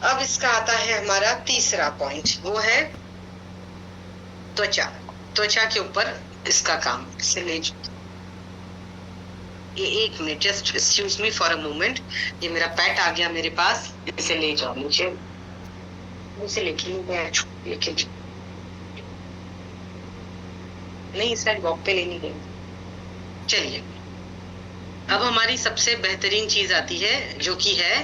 अब इसका आता है हमारा तीसरा पॉइंट, वो है त्वचा। त्वचा के ऊपर इसका काम, ये 1 minute, just excuse me for a moment, ये मेरा पेट आ गया मेरे पास, इसे ले जाओ मुझे लेके नहीं, इस साइड वॉक पे लेनी गई। चलिए अब हमारी सबसे बेहतरीन चीज आती है जो कि है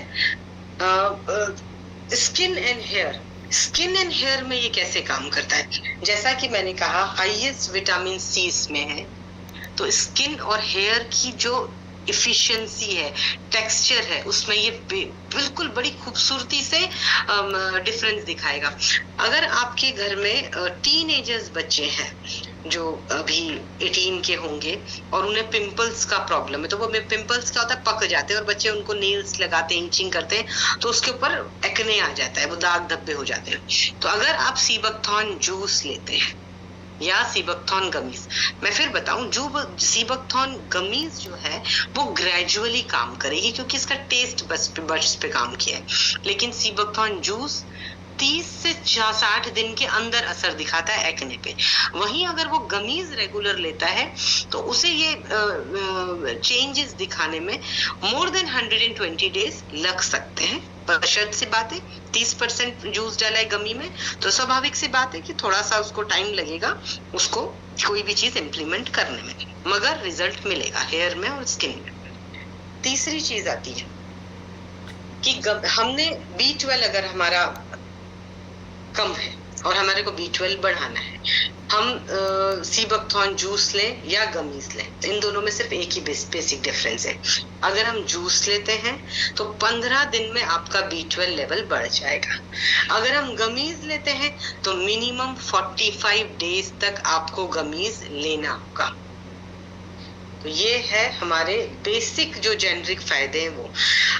skin and hair. Skin and hair में ये कैसे काम करता है, जैसा कि मैंने कहा हाईएस्ट विटामिन सी इसमें है, तो स्किन और हेयर की जो इफिशिएंसी है, टेक्सचर है, उसमें ये बिल्कुल बड़ी खूबसूरती से डिफरेंस दिखाएगा। अगर आपके घर में टीनेजर्स बच्चे हैं जो अभी 18 के होंगे और उन्हें पिंपल्स का प्रॉब्लम है, तो वो पिंपल्स क्या होता है, पक जाते हैं और बच्चे उनको नेल्स लगाते हैं, इंचिंग करते हैं, तो उसके ऊपर एक्ने आ जाता है, वो दाग धब्बे हो जाते हैं। तो अगर आप सीबकथॉर्न जूस लेते हैं या सीबकथॉर्न गमीज, मैं फिर बताऊं, जो सीबकथॉर्न गमीज जो है वो ग्रेजुअली काम करेगी क्योंकि इसका टेस्ट बड्स पे काम किया है, लेकिन सीबकथॉर्न जूस 30 से 60 दिन के अंदर असर दिखाता है एक्ने पे। वहीं अगर वो गमीज रेगुलर लेता है तो उसे ये चेंजेस दिखाने में मोर देन 120 डेज लग सकते हैं। बशर्त सी बात है 30% जूस डाला है गमी में, तो स्वाभाविक सी बात है कि थोड़ा सा उसको टाइम लगेगा उसको कोई भी चीज इम्प्लीमेंट करने में, मगर रिजल्ट मिलेगा हेयर में और स्किन में। तीसरी चीज आती है कि हमने B12 अगर हमारा कम है, और हमारे को B12 बढ़ाना है, हम सीबकथॉर्न जूस लें या गमीज लें, इन दोनों में सिर्फ एक ही बेसिक डिफरेंस है। अगर हम जूस लेते हैं तो 15 दिन में आपका B12 लेवल बढ़ जाएगा। अगर हम गमीज लेते हैं तो मिनिमम 45 डेज तक आपको गमीज लेना होगा। तो ये है हमारे बेसिक जो जेनरिक फायदे हैं वो।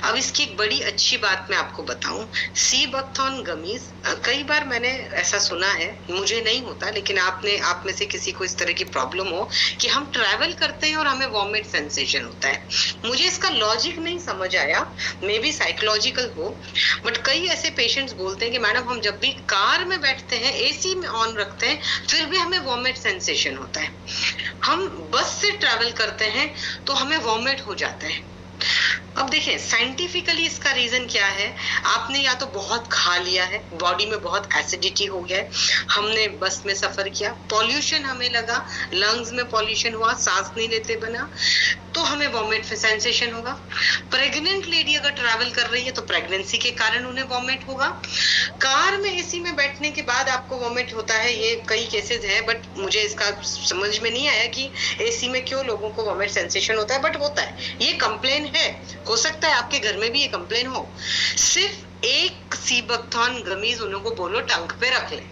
अब इसकी एक बड़ी अच्छी बात मैं आपको बताऊं, सीबकथॉर्न गमीज, कई बार मैंने ऐसा सुना है, मुझे नहीं होता लेकिन आप में से किसी को इस तरह की प्रॉब्लम हो कि हम ट्रैवल करते हैं और हमें वॉमिट सेंसेशन होता है। मुझे इसका लॉजिक नहीं समझ आया, मे बी साइकोलॉजिकल हो, बट कई ऐसे पेशेंट्स बोलते हैं कि मैडम हम जब भी कार में बैठते हैं, AC में ऑन रखते हैं, फिर भी हमें वॉमिट सेंसेशन होता है। हम बस से ट्रैवल करते हैं तो हमें वॉमिट हो जाता है। अब देखें साइंटिफिकली इसका रीजन क्या है, आपने या तो बहुत खा लिया है, बॉडी में बहुत एसिडिटी हो गया है, हमने बस में सफर किया, पॉल्यूशन हमें लगा, लंग्स में पॉल्यूशन हुआ, सांस नहीं लेते बना, तो हमें वॉमिट सेंसेशन होगा। प्रेग्नेंट लेडी अगर ट्रैवल कर रही है तो प्रेगनेंसी के कारण उन्हें वॉमिट होगा। कार में AC में बैठने के बाद आपको वॉमिट होता है, ये कई केसेस है, बट मुझे इसका समझ में नहीं आया कि AC में क्यों लोगों को वॉमिट सेंसेशन होता है, बट होता है। ये कंप्लेन है, हो सकता है आपके घर में भी ये कंप्लेन हो। सिर्फ एक सीबकथॉर्न गमीज उन लोगों को बोलो टंग पे रख ले,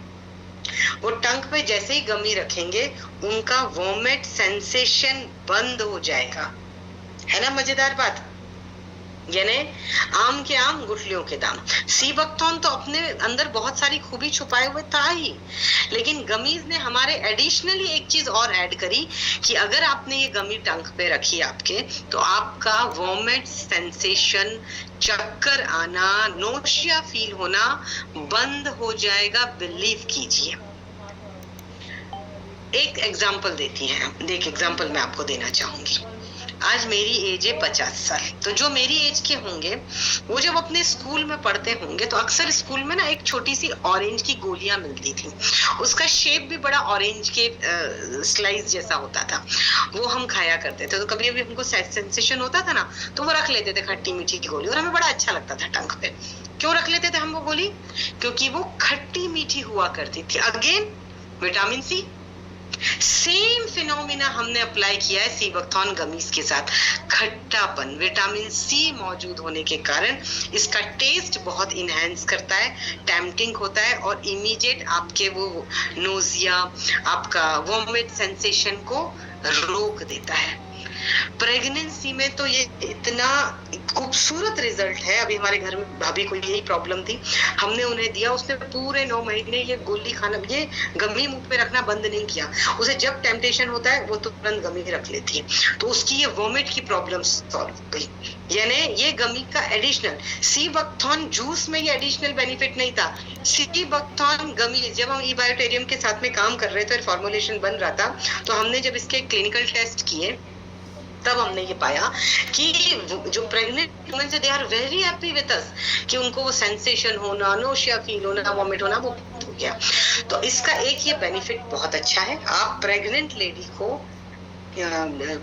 वो टंग पे जैसे ही गमी रखेंगे उनका वॉमिट सेंसेशन बंद हो जाएगा। है ना मजेदार बात? यानी आम के आम गुठलियों के दाम। सीबकथॉर्न तो अपने अंदर बहुत सारी खूबी छुपाए हुए था ही, लेकिन गमीज ने हमारे एडिशनली एक चीज और ऐड करी कि अगर आपने ये गमी टंग पे रखी आपके, तो आपका वॉमिट सेंसेशन, चक्कर आना, नोशिया फील होना बंद हो जाएगा, बिलीव कीजिए। एक एग्जाम्पल देती है, एक एग्जाम्पल मैं आपको देना चाहूंगी। आज मेरी एज है 50 साल, तो जो मेरी एज के होंगे वो जब अपने स्कूल में पढ़ते होंगे तो अक्सर स्कूल में ना एक छोटी सी ऑरेंज की गोलियां मिलती थी, उसका शेप भी बड़ा ऑरेंज के स्लाइस जैसा होता था, वो हम खाया करते थे। तो कभी कभी हमको सेंसेशन होता था ना, तो वो रख लेते थे खट्टी मीठी की गोली, और हमें बड़ा अच्छा लगता था टंग पे। क्यों रख लेते थे हम वो गोली? क्योंकि वो खट्टी मीठी हुआ करती थी। Again vitamin C, same phenomena हमने अप्लाई किया है सीबकथॉर्न गमीज के साथ। खट्टापन, विटामिन सी मौजूद होने के कारण इसका टेस्ट बहुत इनहेंस करता है, टेम्पटिंग होता है, और इमीडिएट आपके वो नोजिया, आपका वॉमिट सेंसेशन को रोक देता है। प्रेगनेंसी में तो ये इतना खूबसूरत रिजल्ट है। अभी हमारे घर में भाभी को यही प्रॉब्लम थी, हमने उन्हें दिया, उसने पूरे 9 महीने ये गोली खाना, ये गमी मुंह पे रखना बंद नहीं किया। उसे जब टेम्पटेशन होता है वो तुरंत गमी रख लेती है, तो उसकी ये वॉमिट की प्रॉब्लम सॉल्व हो गई। यानी ये गमी का एडिशनल, सीबकथॉर्न जूस में ये एडिशनल बेनिफिट नहीं था। सीबकथॉर्न गमी जब हम ई-बायोटेरियम के साथ में काम कर रहे थे, फॉर्मुलेशन बन रहा था, तो हमने जब इसके क्लिनिकल टेस्ट किए तब हमने ये पाया कि जो प्रेग्नेंट वुमेन से, they are very happy with us, कि उनको वो सेंसेशन होना, नोशिया फील होना, वॉमिट होना, वो हो गया। तो इसका एक ये बेनिफिट बहुत अच्छा है, आप प्रेग्नेंट लेडी को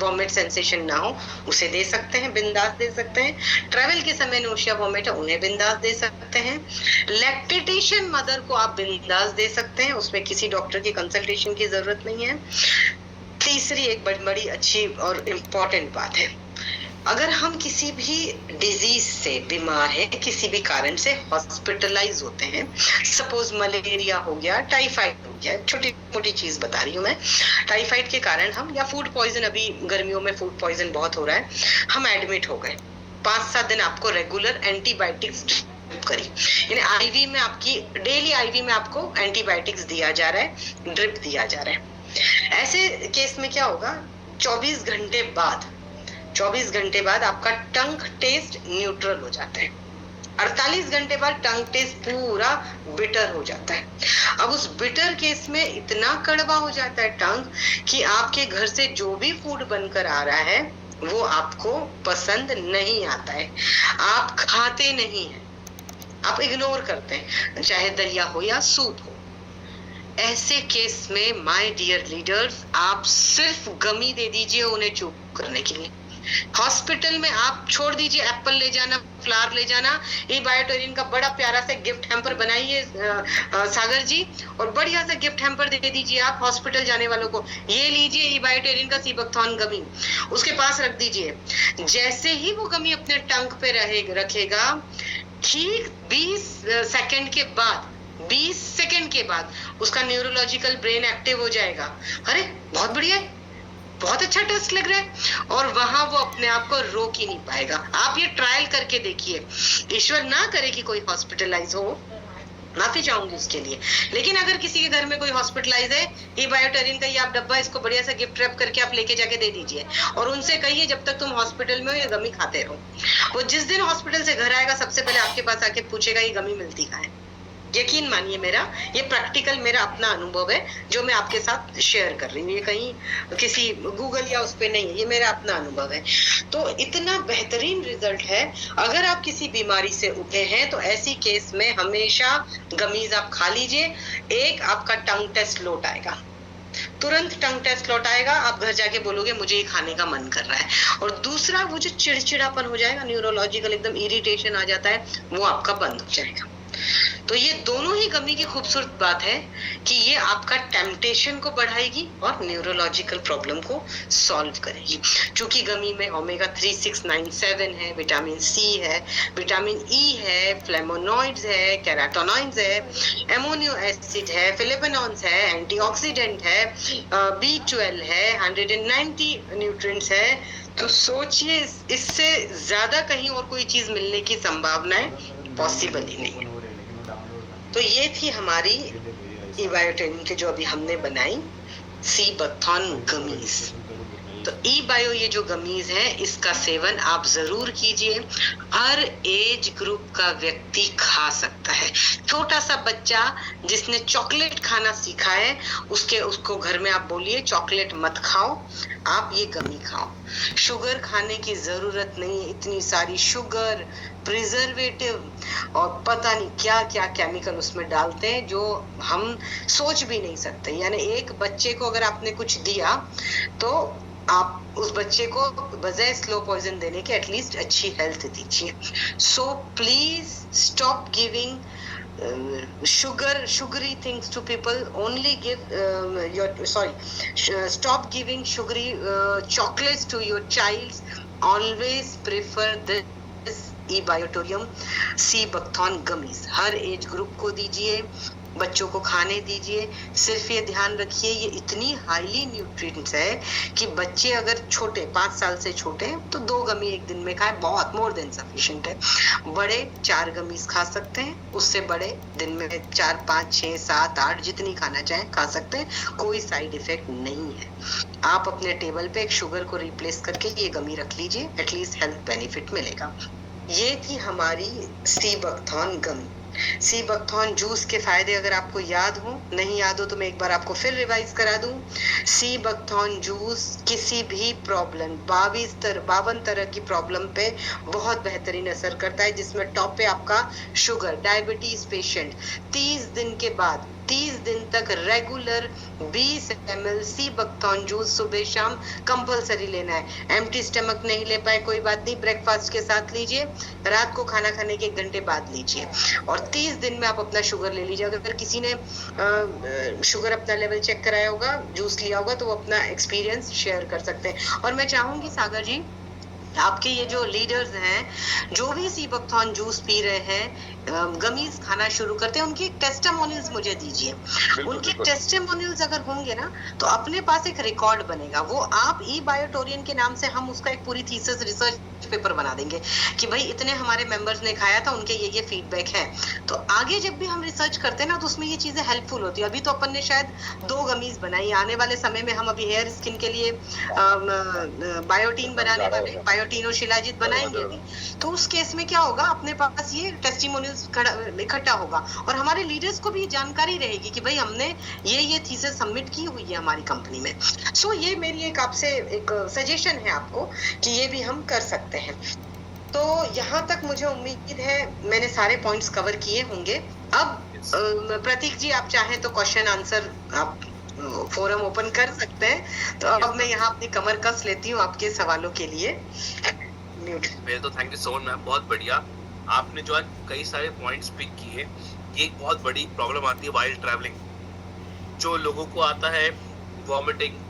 वॉमिट सेंसेशन ना हो उसे दे सकते हैं, बिंदास दे सकते हैं। ट्रैवल के समय नोशिया वॉमिट है उन्हें बिंदास दे सकते हैं। लैक्टेशन मदर को आप बिंदास दे सकते हैं, उसमें किसी डॉक्टर की कंसल्टेशन की जरूरत नहीं है। तीसरी एक बड़ी अच्छी और इम्पोर्टेंट बात है, अगर हम किसी भी डिजीज से बीमार हैं, किसी भी कारण से हॉस्पिटलाइज होते हैं, सपोज मलेरिया हो गया, टाइफाइड हो गया, छोटी मोटी चीज बता रही हूँ मैं, टाइफाइड के कारण हम, या फूड पॉइजन, अभी गर्मियों में फूड पॉइजन बहुत हो रहा है, हम एडमिट हो गए, 5-7 दिन आपको रेगुलर एंटीबायोटिक्स करी, यानी आईवी में आपकी डेली आईवी में आपको एंटीबायोटिक्स दिया जा रहा है, ड्रिप दिया जा रहा है। ऐसे केस में क्या होगा, 24 घंटे बाद आपका टंग टेस्ट न्यूट्रल हो जाता है, 48 घंटे बाद टंग टेस्ट पूरा बिटर हो जाता है। अब उस बिटर केस में इतना कड़वा हो जाता है टंग कि आपके घर से जो भी फूड बनकर आ रहा है वो आपको पसंद नहीं आता है, आप खाते नहीं हैं, आप इग्नोर करते हैं, चाहे दलिया हो या सूप हो। ऐसे केस में माय डियर लीडर्स, आप सिर्फ गमी दे दीजिए उन्हें चुप करने के लिए, हॉस्पिटल में आप छोड़ दीजिए, एप्पल ले जाना, फ्लावर ले जाना, ई बायोटेरियन का बड़ा प्यारा सा गिफ्ट हैम्पर बनाइए सागर जी, और बढ़िया सा गिफ्ट हैम्पर दे दीजिए आप हॉस्पिटल जाने वालों को। ये लीजिए ई बायोटेरियन का सीबकथॉर्न गमी, उसके पास रख दीजिए। जैसे ही वो गमी अपने टंग पे रखेगा, ठीक 20 सेकंड के बाद, 20 सेकंड के बाद उसका न्यूरोलॉजिकल ब्रेन एक्टिव हो जाएगा। अरे बहुत बढ़िया है, बहुत अच्छा टेस्ट लग रहा है, और वहां वो अपने आप को रोक ही नहीं पाएगा। आप ये ट्रायल करके देखिए। ईश्वर ना करे कि कोई हॉस्पिटलाइज हो, माफी चाहूंगी उसके लिए, लेकिन अगर किसी के घर में कोई हॉस्पिटलाइज है, ये बायोटेरियन का ये आप डब्बा इसको बढ़िया सा गिफ्ट रैप करके आप लेके जाके दे दीजिए, और उनसे कहिए जब तक तुम हॉस्पिटल में हो ये गमी खाते रहो। वो जिस दिन हॉस्पिटल से घर आएगा सबसे पहले आपके पास आके पूछेगा ये गमी मिलती कहाँ है। यकीन मानिए, मेरा ये प्रैक्टिकल मेरा अपना अनुभव है जो मैं आपके साथ शेयर कर रही हूँ, ये कहीं किसी गूगल या उस पे नहीं है, ये मेरा अपना अनुभव है। तो इतना बेहतरीन रिजल्ट है। अगर आप किसी बीमारी से उठे हैं तो ऐसी केस में हमेशा गमीज आप खा लीजिए। एक आपका टंग टेस्ट लौट आएगा, तुरंत टंग टेस्ट लौट आएगा, आप घर जाके बोलोगे मुझे ये खाने का मन कर रहा है। और दूसरा, वो जो चिड़चिड़ापन हो जाएगा, न्यूरोलॉजिकल एकदम इरिटेशन आ जाता है, वो आपका बंद हो जाएगा। तो ये दोनों ही गमी की खूबसूरत बात है कि ये आपका टेम्पटेशन को बढ़ाएगी और न्यूरोलॉजिकल प्रॉब्लम को सॉल्व करेगी। क्योंकि गमी में ओमेगा 3, 6, 9, 7 है, विटामिन सी है, विटामिन ई है, फ्लेवोनॉइड्स है, कैरोटीनॉइड्स है, एमोनियो एसिड है, फिलिपिनॉन्स है, एंटीऑक्सीडेंट है, B12 है, 190 न्यूट्रिएंट्स है। तो सोचिए, इससे ज्यादा कहीं और कोई चीज मिलने की संभावनाएं पॉसिबल ही नहीं। तो ये थी हमारी ई बायोटेरियन की जो अभी हमने बनाई सीबकथॉर्न गमीज। तो ई बायो ये जो गमीज है इसका सेवन आप जरूर कीजिए। हर एज ग्रुप का व्यक्ति खा सकता है। छोटा सा बच्चा जिसने चॉकलेट खाना सीखा है उसको घर में आप बोलिए चॉकलेट मत खाओ, आप ये गमी खाओ। शुगर खाने की जरूरत नहीं है, इतनी सारी शुगर, प्रिजर्वेटिव और पता नहीं क्या क्या केमिकल उसमें डालते हैं जो हम सोच भी नहीं सकते। यानी एक बच्चे को अगर आपने कुछ दिया तो आप उस बच्चे को बजाय स्लो पॉइजन देने के एटलीस्ट अच्छी हेल्थ दीजिए। So please stop giving sugary things to people. Only give stop giving sugary chocolates to your child. Always prefer this eBiotorium sea buckthorn gummies. हर एज ग्रुप को दीजिए, बच्चों को खाने दीजिए। सिर्फ ये ध्यान रखिए ये इतनी हाईली न्यूट्रिएंट्स है कि बच्चे अगर छोटे 5 साल से छोटे हैं तो 2 गमी एक दिन में खाए, बहुत मोर देन सफिशिएंट है। बड़े 4 गमीज खा सकते हैं, उससे बड़े दिन में 4, 5, 6, 7, 8 जितनी खाना चाहें खा सकते हैं, कोई साइड इफेक्ट नहीं है। आप अपने टेबल पे एक शुगर को रिप्लेस करके ये गमी रख लीजिए, एटलीस्ट हेल्थ बेनिफिट मिलेगा। ये थी हमारी सीबकथॉर्न गमी। सीबकथॉर्न जूस के फायदे अगर आपको याद हो, नहीं याद हो तो मैं एक बार आपको फिर रिवाइज करा दूं। सीबकथॉर्न जूस किसी भी प्रॉब्लम 52 तरह की प्रॉब्लम पे बहुत बेहतरीन असर करता है, जिसमें टॉप पे आपका शुगर, डायबिटीज पेशेंट 30 दिन के बाद 30 दिन तक रेगुलर 20 ml सीबकथॉर्न जूस सुबह शाम कंपलसरी लेना है। एम्प्टी स्टमक नहीं ले पाए कोई बात नहीं, ब्रेकफास्ट के साथ लीजिए, रात को खाना खाने के 1 घंटे बाद लीजिए, और 30 दिन में आप अपना शुगर ले लीजिए। अगर किसी ने शुगर अपना लेवल चेक कराया होगा, जूस लिया होगा, तो वो अपना एक्सपीरियंस शेयर कर सकते हैं। और मैं चाहूंगी सागर जी, आपके ये जो लीडर्स हैं जो भी सीबकथॉर्न जूस पी रहे हैं, गमीज खाना शुरू करते हैं, उनकी टेस्टिमोनियल्स मुझे दीजिए। उनके टेस्टिमोनियल्स अगर होंगे ना तो अपने पास एक रिकॉर्ड बनेगा। वो आप ई बायोटोरियन के नाम से हम उसका एक पूरी थीसिस रिसर्च पेपर बना देंगे कि भाई इतने हमारे मेंबर्स ने खाया था, उनके ये फीडबैक है। तो आगे जब भी हम रिसर्च करते हैं ना तो उसमें ये चीजें हेल्पफुल होती है। अभी तो अपन ने शायद 2 गमीज बनाई, आने वाले समय में हम अभी हेयर स्किन के लिए बायोटीन बनाने वाले, बायोटीन और शिलाजीत बनाएंगे भी। तो उस केस में क्या होगा, अपने पास ये टेस्टिमोनियल्स इकट्ठा होगा और हमारे लीडर्स को भी जानकारी रहेगी कि भाई हमने ये थीसिस सबमिट की हुई है हमारी कंपनी में। सो ये मेरी एक आपसे एक सजेशन है आपको कि ये भी हम कर सकते हैं। तो यहाँ तक मुझे उम्मीद है मैंने सारे पॉइंट्स कवर किए होंगे। अब प्रतीक जी आप चाहें तो क्वेश्चन आंसर आप फोरम ओपन कर सकते हैं। तो अब मैं यहाँ अपनी कमर कस लेती हूँ आपके सवालों के लिए। म्यूट। पहले तो thank you so much ma'am, बहुत बढ़िया। आपने जो आज कई सारे पॉइंट्स पिक किए, ये एक बहुत बड़ी प्रॉब्लम आती है वाइल्ड ट्रैवलिंग। जो लोगों को आता है वॉमिटिंग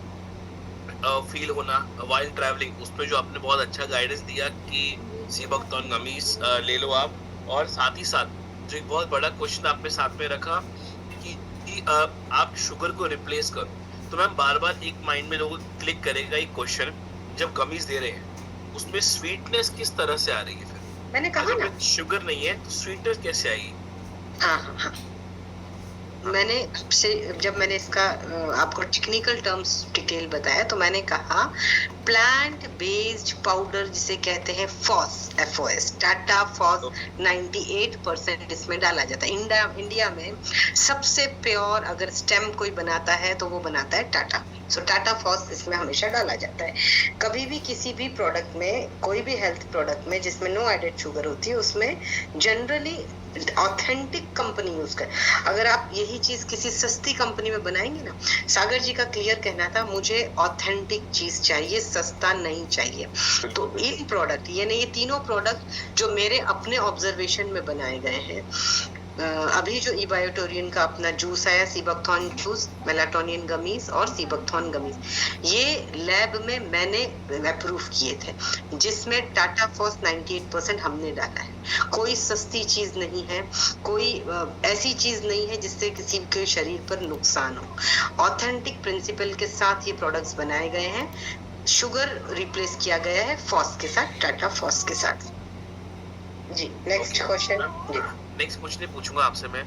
फील होना वाइल्ड ट्रैवलिंग, उसमें जो आपने बहुत अच्छा गाइडेंस दिया कि सीबकथॉर्न गमीज ले लो आप। और साथ ही साथ जो एक बहुत बड़ा क्वेश्चन आपने साथ में रखा कि आप शुगर को रिप्लेस करो। तो मैम बार बार एक माइंड में लोगों को क्लिक करेगा एक क्वेश्चन, जब गमीज दे रहे हैं उसमें स्वीटनेस किस तरह से आ रही है? फिर मैंने कहा ना, शुगर नहीं है तो स्वीटनेस कैसे आएगी? हाँ। मैंने आपसे जब मैंने इसका आपको टेक्निकल टर्म्स डिटेल बताया तो मैंने कहा प्लांट बेस्ड पाउडर जिसे कहते हैं FOS, टाटा फॉस 98% इसमें डाला जाता है। इंडिया में सबसे प्योर अगर स्टेम कोई बनाता है तो वो बनाता है टाटा। सो टाटा फॉस इसमें हमेशा डाला जाता है। कभी भी किसी भी प्रोडक्ट में, कोई भी हेल्थ प्रोडक्ट में जिसमें नो एडेड शुगर होती है, उसमें जनरली ऑथेंटिक कंपनी यूज कर। अगर आप यही चीज किसी सस्ती कंपनी में बनाएंगे ना, सागर जी का क्लियर कहना था मुझे ऑथेंटिक चीज चाहिए, सस्ता नहीं चाहिए। तो इन प्रोडक्ट ये तीनों प्रोडक्ट जो मेरे अपने ऑब्जर्वेशन में बनाए गए हैं, अभी जो इबायोटोरियन का अपना जूस आया, सीबकथॉर्न जूस, मेलाटोनिन गमीज और सीबकथॉर्न गमीज, ये लैब में मैंने अप्रूव किए थे, जिसमें टाटा फॉस 98% हमने डाला है। कोई सस्ती चीज नहीं है, कोई ऐसी चीज नहीं है जिससे किसी के शरीर पर नुकसान हो। ऑथेंटिक प्रिंसिपल के साथ ये प्रोडक्ट्स बनाए गए हैं। शुगर रिप्लेस किया गया है फॉस के साथ, टाटा फॉस के साथ। जी नेक्स्ट क्वेश्चन। जी नेक्स्ट क्वेश्चन पूछूंगा आपसे मैं,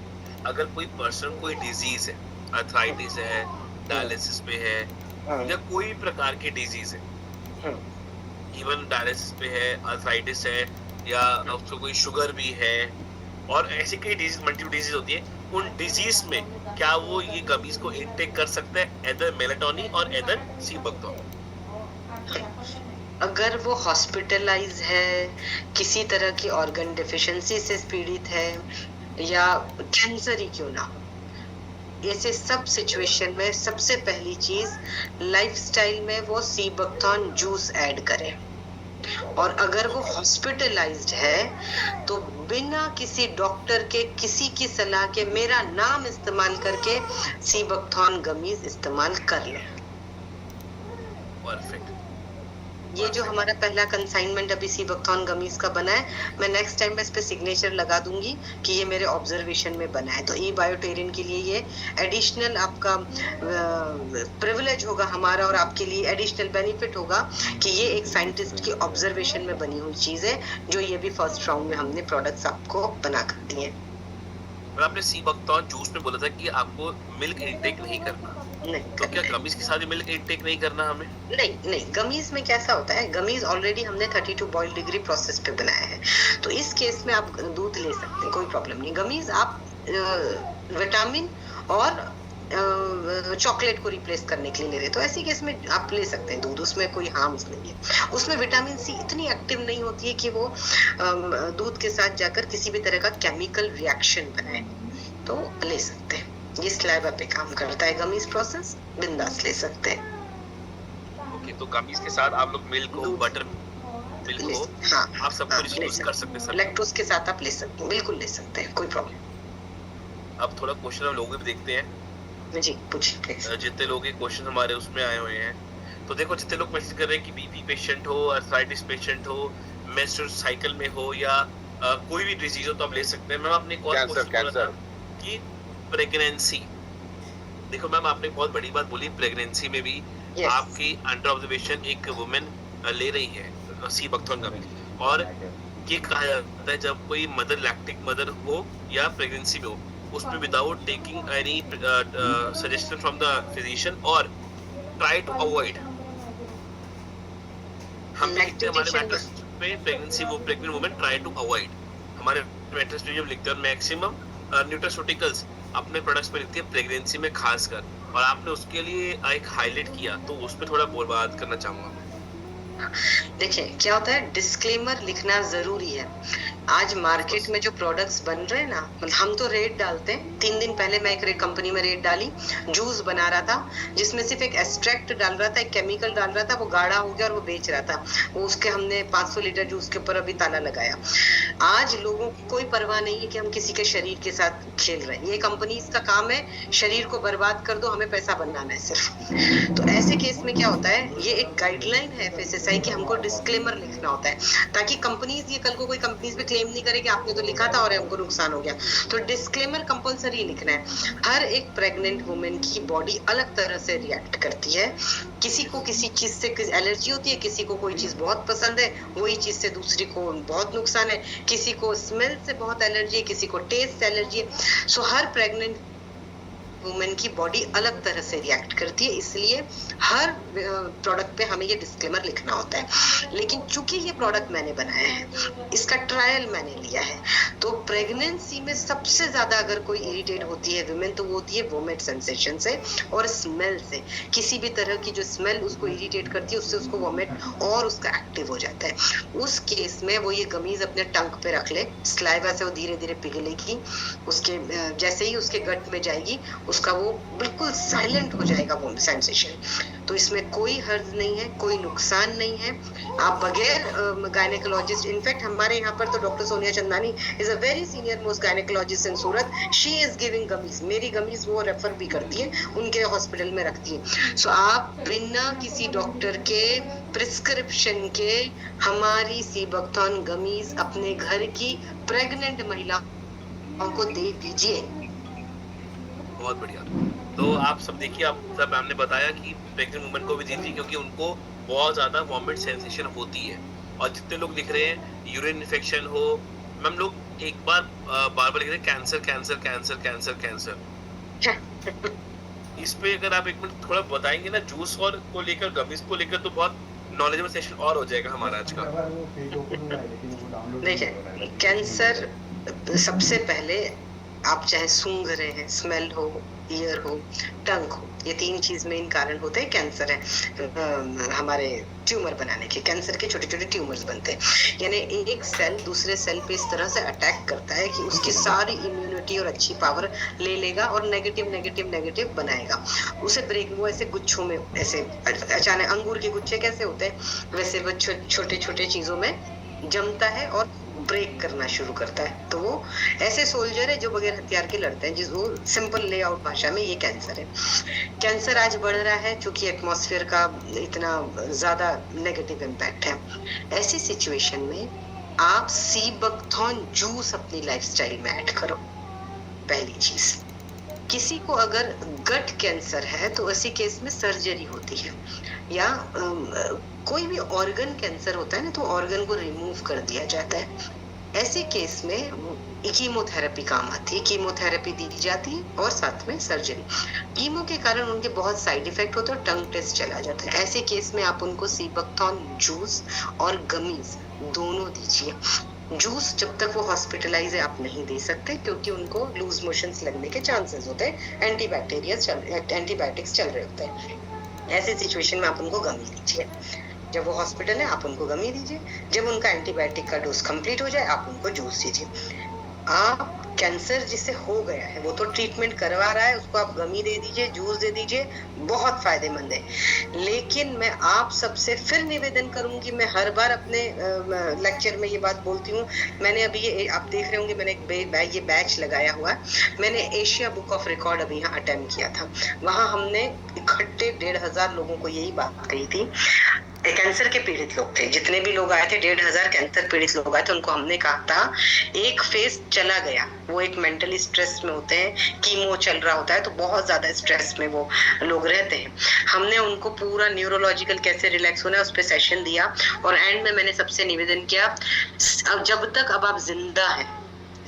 अगर कोई पर्सन कोई डिजीज है, अर्थराइटिस है, डायलिसिस पे है, या कोई प्रकार की डिजीज है, इवन डायलिसिस पे है, अर्थराइटिस है, या उसको कोई शुगर भी है, और ऐसी कई डिजीज, मल्टीपल डिजीज होती है, उन डिजीज में क्या वो ये गमीज को इनटेक कर सकता है, एदर मेलाटोनिन और एदर सीबकथॉर्न? अगर वो हॉस्पिटलाइज है, किसी तरह की ऑर्गन डिफिशिएंसी से पीड़ित है, या कैंसर ही क्यों ना हो, ऐसे सब सिचुएशन में सबसे पहली चीज लाइफस्टाइल में वो सीबकथॉर्न जूस ऐड करें। और अगर वो हॉस्पिटलाइज्ड है तो बिना किसी डॉक्टर के, किसी की सलाह के, मेरा नाम इस्तेमाल करके सीबकथॉर्न गमीज इस्तेमाल कर लें। परफेक्ट। ये जो हमारा पहला कंसाइनमेंट अभी सीबकथॉर्न गमीज का बना है, मैं नेक्स्ट टाइम में इस पे सिग्नेचर लगा दूंगी कि ये मेरे ऑब्जर्वेशन में बना है। तो ई बायोटेरियन के लिए ये एडिशनल आपका प्रिविलेज होगा हमारा, और आपके लिए एडिशनल बेनिफिट होगा कि ये एक साइंटिस्ट की ऑब्जर्वेशन में बनी हुई चीज है, जो ये भी फर्स्ट राउंड में हमने प्रोडक्ट्स आपको बना कर दिए। आपने सीबकथॉर्न जूस में बोला था कि आपको मिल्क इनटेक नहीं करना, नहीं, तो क्या गमीज के साथ मिल्क इनटेक नहीं करना हमें? नहीं, गमीज में कैसा होता है, गमीज ऑलरेडी हमने 32 बॉइल्ड डिग्री प्रोसेस पे बनाया है, तो इस केस में आप दूध ले सकते हैं, कोई प्रॉब्लम नहीं। गमीज आप विटामिन और चॉकलेट को रिप्लेस करने के लिए ले रहे, तो ऐसी केस में आप ले सकते हैं दूध, उसमें कोई हार्म्स नहीं है। उसमें विटामिन सी इतनी एक्टिव नहीं होती है कि वो दूध के साथ जाकर किसी भी तरह का केमिकल रिएक्शन बनाए, तो ले सकते हैं। ये स्लैब पे काम करता है गमीज प्रोसेस, बिंदास ले सकते हैं। ओके, तो गमीज के साथ आप लोग मिल्क हो, बटर मिल्क हो, हाँ, आप सब कुछ यूज कर सकते हैं। लैक्टोज के साथ आप ले सकते हैं, बिल्कुल ले सकते हैं, कोई प्रॉब्लम। अब थोड़ा क्वेश्चन हम लोग भी देखते हैं। जी पूछिए प्लीज। जितने लोग के क्वेश्चन हमारे उसमें आए हुए हैं, तो देखो जितने लोग मैसेज कर रहे हैं कि बीपी पेशेंट हो, अर्थराइटिस पेशेंट हो, मेंस्ट्रुअल साइकिल में हो, या कोई भी डिजीज हो, तो आप ले सकते हैं। मैम आपने एक और क्वेश्चन बोला था कि प्रेगनेंसी, देखो मैम आपने बहुत बड़ी बात बोली, प्रेगनेंसी में भी आपकी अंडर ऑब्जर्वेशन एक वुमेन ले रही है सीबकथॉर्न गमीज, और ये कहा जाता है जब कोई मदर, लैक्टिक मदर हो या प्रेगनेंसी में हो, उसमें without taking any suggestion from the physician, और ट्राई टू अवॉइड, हम लिखते हैं हमारे मैट्रिक्स पे प्रेगनेंसी, वो pregnant women try to avoid, हमारे मैट्रिक्स पे जब लिखते हैं मैक्सिमम न्यूट्रास्यूटिकल्स अपने प्रोडक्ट्स पे लिखती है प्रेगनेंसी में खासकर, और आपने उसके लिए एक हाईलाइट किया, तो उस पर थोड़ा बात करना चाहूंगा। देखिए क्या होता है, डिस्क्लेमर लिखना जरूरी है। आज मार्केट में जो प्रोडक्ट्स बन रहे हैं ना, मतलब हम तो रेट डालते हैं। 3 दिन पहले मैं एक कंपनी में रेट डाली, जूस बना रहा था जिसमें सिर्फ एक एक्सट्रैक्ट डाल रहा था, एक केमिकल डाल रहा था, वो गाढ़ा हो गया और वो बेच रहा था। वो उसके हमने 500 लीटर जूस के ऊपर अभी ताला लगाया। आज लोगों को कोई परवाह नहीं है कि हम किसी के शरीर के साथ खेल रहे हैं। ये कंपनीज का काम है शरीर को बर्बाद कर दो, हमें पैसा बनाना है सिर्फ। तो ऐसे केस में क्या होता है, ये एक गाइडलाइन है FSSAI की, हमको डिस्क्लेमर लिखना होता है ताकि कंपनीज ये कल को कोई कंपनीज पे क्लेम नहीं करे कि आपने तो लिखा था और हमको नुकसान हो गया। तो डिस्क्लेमर कंपलसरी लिखना है। हर एक प्रेग्नेंट वुमेन की बॉडी अलग तरह से रिएक्ट करती है। किसी को किसी चीज से एलर्जी होती है, किसी को कोई चीज बहुत पसंद है, वही चीज से दूसरी को बहुत नुकसान है, किसी को स्मेल से बहुत एलर्जी है, किसी को टेस्ट से एलर्जी है। सो हर प्रेग्नेंट वुमेन की बॉडी अलग तरह से रिएक्ट करती है, इसलिए हर प्रोडक्ट पे हमें ये डिस्क्लेमर लिखना होता है। लेकिन चूंकि ये प्रोडक्ट मैंने बनाया है, इसका ट्रायल मैंने लिया है, तो प्रेगनेंसी में सबसे ज्यादा अगर कोई इरिटेट होती है वुमेन तो वो होती है वोमिट सेंसेशन से और स्मेल से। किसी भी तरह की जो स्मेल उसको इरिटेट करती है, उससे उसको वोमिट और उसका एक्टिव हो जाता है। उस केस में वो ये गमीज अपने टंग पे रख ले, स्लाइवा से वो धीरे धीरे पिघलेगी, उसके जैसे ही उसके गट में जाएगी उसका वो बिल्कुल साइलेंट हो जाएगा वो सेंसेशन। तो इसमें कोई हर्ज नहीं है, कोई नुकसान नहीं है। आप बगैर गायनेकोलॉजिस्ट, इनफैक्ट हमारे यहाँ पर तो doctor Sonia Chandani is a very senior most gynaecologist in Surat, she is giving gummies, मेरी गमीज वो रेफर भी करती है, उनके हॉस्पिटल में रखती है। सो आप बिना किसी डॉक्टर के प्रिस्क्रिप्शन के हमारी सीबकथॉर्न गमीज अपने घर की प्रेग्नेंट महिलाओं को दे दीजिए। बहुत बढ़िया। तो आप सब देखिए, आप सब मैम ने बताया कि प्रेग्नेंट वुमेन को भी दीजिए क्योंकि उनको बहुत ज्यादा वॉमिट सेंसेशन होती है। और जितने लोग लिख रहे हैं यूरिन इन्फेक्शन हो, मैम लोग एक बार बार लिख रहे हैं cancer cancer cancer cancer cancer. इस पे अगर आप एक मिनट थोड़ा बताएंगे ना, जूस और को लेकर, गमीज को लेकर, तो बहुत नॉलेजेबल सेशन और हो जाएगा हमारा आज का। देखिए, कैंसर सबसे पहले आप चाहे सूंघ रहे हैं, स्मेल हो, ईयर हो, टंग हो, ये 3 चीज मेन कारण होते हैं कैंसर है हमारे ट्यूमर बनाने के। कैंसर के छोटे छोटे ट्यूमर्स बनते हैं, यानी एक सेल दूसरे सेल पे इस तरह से अटैक करता है कि उसकी सारी इम्यूनिटी और अच्छी पावर ले लेगा और नेगेटिव नेगेटिव नेगेटिव बनाएगा। उसे ब्रेक, वो ऐसे गुच्छों में, ऐसे अचानक अंगूर के गुच्छे कैसे होते हैं वैसे वो छोटे छोटे चीजों में जमता है और ब्रेक करना शुरू करता है। तो वो ऐसे सोल्जर है जो बगैर हथियार के लड़ते हैं, जिसको सिंपल लेआउट भाषा में ये कैंसर है। कैंसर आज बढ़ रहा है क्योंकि एटमॉस्फेयर का इतना ज्यादा नेगेटिव इम्पैक्ट है। ऐसी सिचुएशन में आप सीबकथॉर्न जूस अपनी लाइफस्टाइल में ऐड करो। पहली चीज, किसी को अगर गट कैंसर है तो ऐसी केस में सर्जरी होती है, या कोई भी ऑर्गन कैंसर होता है ना तो ऑर्गन को रिमूव कर दिया जाता है। ऐसे केस में कीमोथेरेपी काम आती है, कीमोथेरेपी दी जाती है और साथ में सर्जरी। कीमो के कारण उनके बहुत साइड इफेक्ट होते हैं और टंग टेस्ट चला जाता है। ऐसे केस में आप उनको सीबकथॉर्न जूस और गमीज दोनों दीजिए। जूस जब तक वो हॉस्पिटलाइज है आप नहीं दे सकते क्योंकि उनको लूज मोशंस लगने के चांसेस होते हैं, एंटीबायोटिक्स चल रहे होते हैं। ऐसे सिचुएशन में आप उनको गमी दीजिए। जब वो हॉस्पिटल है आप उनको गमी दीजिए। जब उनका एंटीबायोटिक का डोज कंप्लीट हो जाए आप उनको जूस दीजिए। आप कैंसर जिसे हो गया है वो तो ट्रीटमेंट करवा रहा है, उसको आप गमी दे दीजिए, जूस दे दीजिए, बहुत फायदेमंद है। लेकिन मैं आप सबसे फिर निवेदन करूंगी, मैं हर बार अपने लेक्चर में ये बात बोलती हूँ। मैंने अभी ये आप देख रहे होंगे, मैंने ये बैच लगाया हुआ है। मैंने एशिया बुक ऑफ रिकॉर्ड अभी यहाँ अटेम्प्ट किया था। वहां हमने इकट्ठे 1500 लोगों को यही बात कही थी। कैंसर के पीड़ित लोग थे, जितने भी लोग आए थे 1500 कैंसर पीड़ित लोग आए थे। उनको हमने कहा था एक फेज चला गया, वो एक मेंटली स्ट्रेस में होते हैं, कीमो चल रहा होता है तो बहुत ज्यादा स्ट्रेस में वो लोग रहते हैं। हमने उनको पूरा न्यूरोलॉजिकल कैसे रिलैक्स होना है उस पर सेशन दिया और एंड में मैंने सबसे निवेदन किया, अब जब तक आप जिंदा हैं,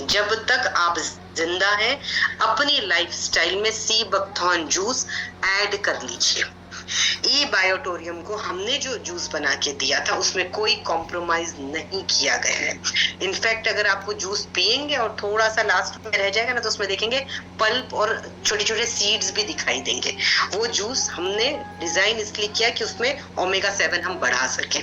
जब तक आप जिंदा हैं अपनी लाइफस्टाइल में सीबकथॉर्न जूस ऐड कर लीजिए। ई बायोटोरियम को हमने जो जूस बना के दिया था उसमें कोई कॉम्प्रोमाइज नहीं किया गया है। इनफैक्ट अगर आप वो जूस पिएंगे और थोड़ा सा लास्ट में रह जाएगा ना तो उसमें देखेंगे पल्प और छोटे छोटे सीड्स भी दिखाई देंगे। वो जूस हमने डिजाइन इसलिए किया कि उसमें ओमेगा 7 हम बढ़ा सकें।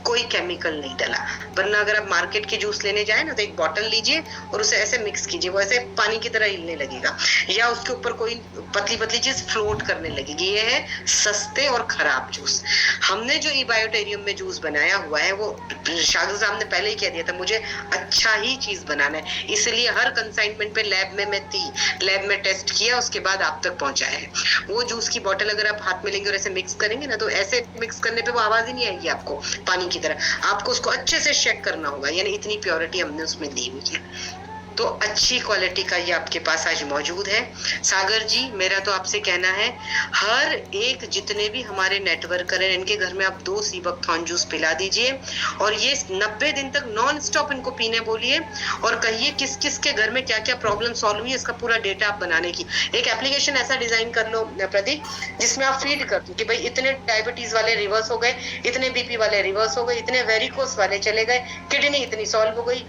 कोई केमिकल नहीं डला। वरना अगर आप मार्केट के जूस लेने जाए ना तो एक बॉटल लीजिए और उसे ऐसे मिक्स कीजिए, वो ऐसे पानी की तरह हिलने लगेगा या उसके ऊपर कोई पतली पतली चीज फ्लोट करने लगेगी। ये है सस्ते और खराब जूस। हमने जो बायोटेरियम में जूस बनाया हुआ है वो शागिद साहब ने पहले ही कह दिया था मुझे अच्छा ही चीज बनाना है, इसलिए हर कंसाइनमेंट पे लैब में मैं थी, लैब में टेस्ट किया, उसके बाद आप तक पहुंचाया है। वो जूस की बोतल अगर आप हाथ में लेंगे और ऐसे मिक्स करेंगे ना तो ऐसे मिक्स करने पे वो आवाज ही नहीं आएगी आपको पानी की तरह। आपको उसको अच्छे से चेक करना होगा, यानी इतनी प्योरिटी हमने उसमें दी हुई है। तो अच्छी क्वालिटी का ये आपके पास आज मौजूद है। सागर जी, मेरा तो आपसे कहना है हर एक जितने भी हमारे नेटवर्कर हैं इनके घर में आप 2 सीबकथॉर्न जूस पिला दीजिए और ये 90 दिन तक नॉन स्टॉप इनको पीने बोलिए और कहिए किस किस के घर में क्या क्या प्रॉब्लम सॉल्व हुई है, इसका पूरा डेटा आप बनाने की एक एप्लीकेशन ऐसा डिजाइन कर लो प्रदीप, जिसमें आप फीड कर दो कि भाई इतने डायबिटीज वाले रिवर्स हो गए, इतने बीपी वाले रिवर्स हो गए, इतने वेरिकोस वाले चले गए, किडनी इतनी सॉल्व हो गई,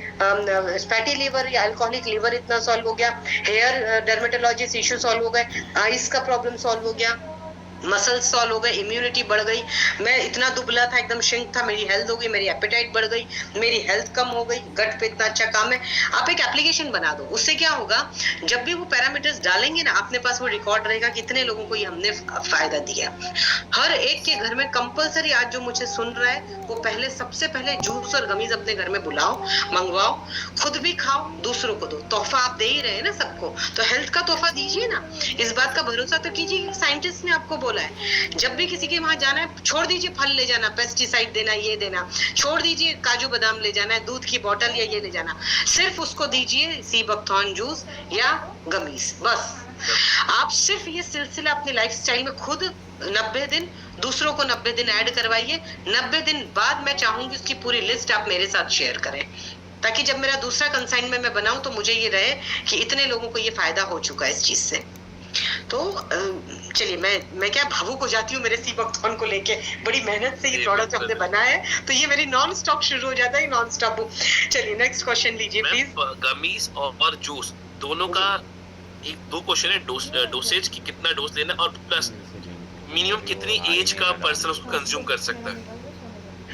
फैटी लीवर या अल्कोहलिक लीवर इतना सॉल्व हो गया, हेयर डर्मेटोलॉजिस्ट इश्यू सॉल्व हो गए, आइस का प्रॉब्लम सॉल्व हो गया, मसल सॉल्व हो गए, इम्यूनिटी बढ़ गई, मैं इतना दुबला था एकदम श्रिंक था, मेरी हेल्थ हो गई, मेरी एपेटाइट बढ़ गई, मेरी हेल्थ कम हो गई, गट पे इतना अच्छा काम है। आप एक एप्लीकेशन बना दो, उससे क्या होगा जब भी वो पैरामीटर्स डालेंगे ना अपने पास वो रिकॉर्ड रहेगा कितने लोगों को ये हमने फायदा दिया। हर एक के घर में कंपलसरी आज जो मुझे सुन रहा है वो पहले सबसे पहले जूस और गमीज अपने घर में बुलाओ, मंगवाओ, खुद भी खाओ, दूसरों को दो। तोहफा आप दे ही रहे हैं ना सबको, तो हेल्थ का तोहफा दीजिए ना। इस बात का भरोसा तो कीजिए, साइंटिस्ट ने आपको बोला है जब भी किसी के वहां जाना है छोड़ दीजिए फल ले जाना, पेस्टिसाइड देना, ये देना छोड़ दीजिए, काजू बादाम ले जाना है, दूध की बोतल या ये ले जाना, सिर्फ उसको दीजिए सीबकथॉर्न जूस या गमीज। बस आप सिर्फ ये सिलसिला अपनी लाइफस्टाइल में खुद 90 दिन, दूसरों को 90 दिन ऐड करवाइए। 90 दिन बाद मैं चाहूंगी उसकी पूरी लिस्ट आप मेरे साथ शेयर करें, ताकि जब मेरा दूसरा कंसाइनमेंट मैं बनाऊं तो मुझे ये रहे कि इतने लोगों को ये फायदा हो चुका है इस चीज से। तो चलिए मैं क्या भावुक हो जाती हूँ मेरे सीबकथॉर्न को लेके, बड़ी मेहनत से ये प्रोडक्ट हमने बनाया है तो ये मेरी नॉन स्टॉप शुरू हो जाता है, नॉन स्टॉप। चलिए नेक्स्ट क्वेश्चन लीजिए प्लीज। गमीज और जूस दोनों का एक 2 क्वेश्चन है, डोसेज की कितना डोज लेना और प्लस मिनिमम कितनी एज का पर्सन उसको कंज्यूम कर सकता है।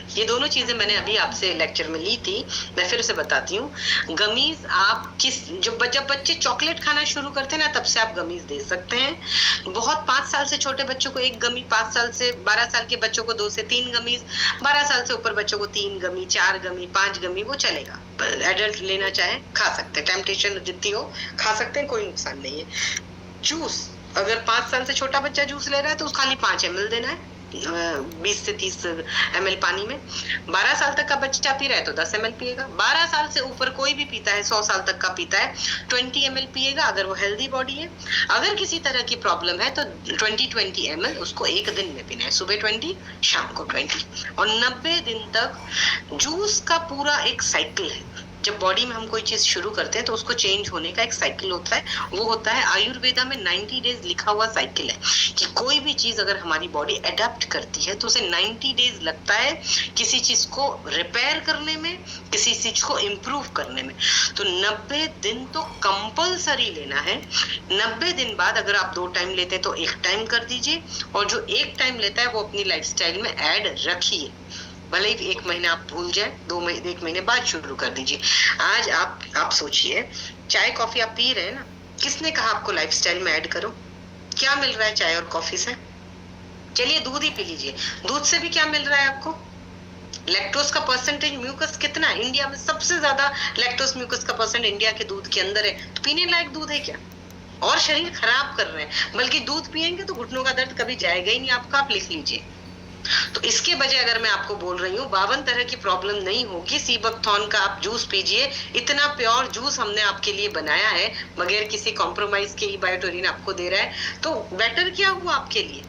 ये दोनों चीजें मैंने अभी आपसे लेक्चर में ली थी, मैं फिर से बताती हूँ। गमीज आप जब बच्चे चॉकलेट खाना शुरू करते हैं ना तब से आप गमीज दे सकते हैं। बहुत 5 साल से छोटे बच्चों को 1 गमी, 5 साल से 12 साल के बच्चों को 2 से 3 गमीज, 12 साल से ऊपर बच्चों को 3 गमी, 4 गमी, 5 गमी, वो चलेगा। एडल्ट लेना चाहे खा सकते हैं, टेम्पटेशन जितनी हो खा सकते हैं, कोई नुकसान नहीं है। जूस अगर 5 साल से छोटा बच्चा जूस ले रहा है तो खाली 5 ml देना है 20 से 30 ml पानी में। 12 साल तक का बच्चा पी रहा है तो 10 ml पिएगा। 12 साल से ऊपर कोई भी पीता है, 100 साल तक का पीता है, 20 ml पिएगा अगर वो हेल्दी बॉडी है। अगर किसी तरह की प्रॉब्लम है तो 20 ml उसको एक दिन में पीना है, सुबह 20, शाम को 20। और 90 दिन तक जूस का पूरा एक साइकिल है। जब बॉडी में हम कोई चीज शुरू करते हैं तो उसको चेंज होने का एक साइकिल होता है, वो होता है आयुर्वेदा में 90 डेज लिखा हुआ साइकिल है कि कोई भी चीज अगर हमारी बॉडी अडेप्ट करती है तो उसे 90 डेज लगता है किसी चीज को रिपेयर करने में, किसी चीज को इम्प्रूव करने में। तो 90 दिन तो कंपलसरी लेना है। 90 दिन बाद अगर आप 2 टाइम लेते हैं तो 1 टाइम कर दीजिए, और जो 1 टाइम लेता है वो अपनी लाइफस्टाइल में ऐड रखिए। भले ही 1 महीना आप भूल जाए, 2 महीने 1 महीने बाद शुरू कर दीजिए। आज आप सोचिए, चाय कॉफी आप पी रहे हैं ना, किसने कहा आपको लाइफस्टाइल में ऐड करो? क्या मिल रहा है चाय और कॉफी से? चलिए दूध ही पी लीजिए, दूध से भी क्या मिल रहा है आपको? लैक्टोज का परसेंटेज, म्यूकस कितना है इंडिया में? सबसे ज्यादा लैक्टोज म्यूकस का परसेंट इंडिया के दूध के अंदर है। तो पीने लायक दूध है क्या? और शरीर खराब कर रहे हैं, बल्कि दूध पिएंगे तो घुटनों का दर्द कभी जाएगा ही नहीं आपका, आप लिख लीजिए। तो इसके बजाय अगर मैं आपको बोल रही हूँ 52 तरह की प्रॉब्लम नहीं होगी, सीबकथॉर्न का आप जूस पीजिए। इतना प्योर जूस हमने आपके लिए बनाया है, बगैर किसी कॉम्प्रोमाइज के बायोटेरिन आपको दे रहा है, तो बेटर क्या हुआ आपके लिए?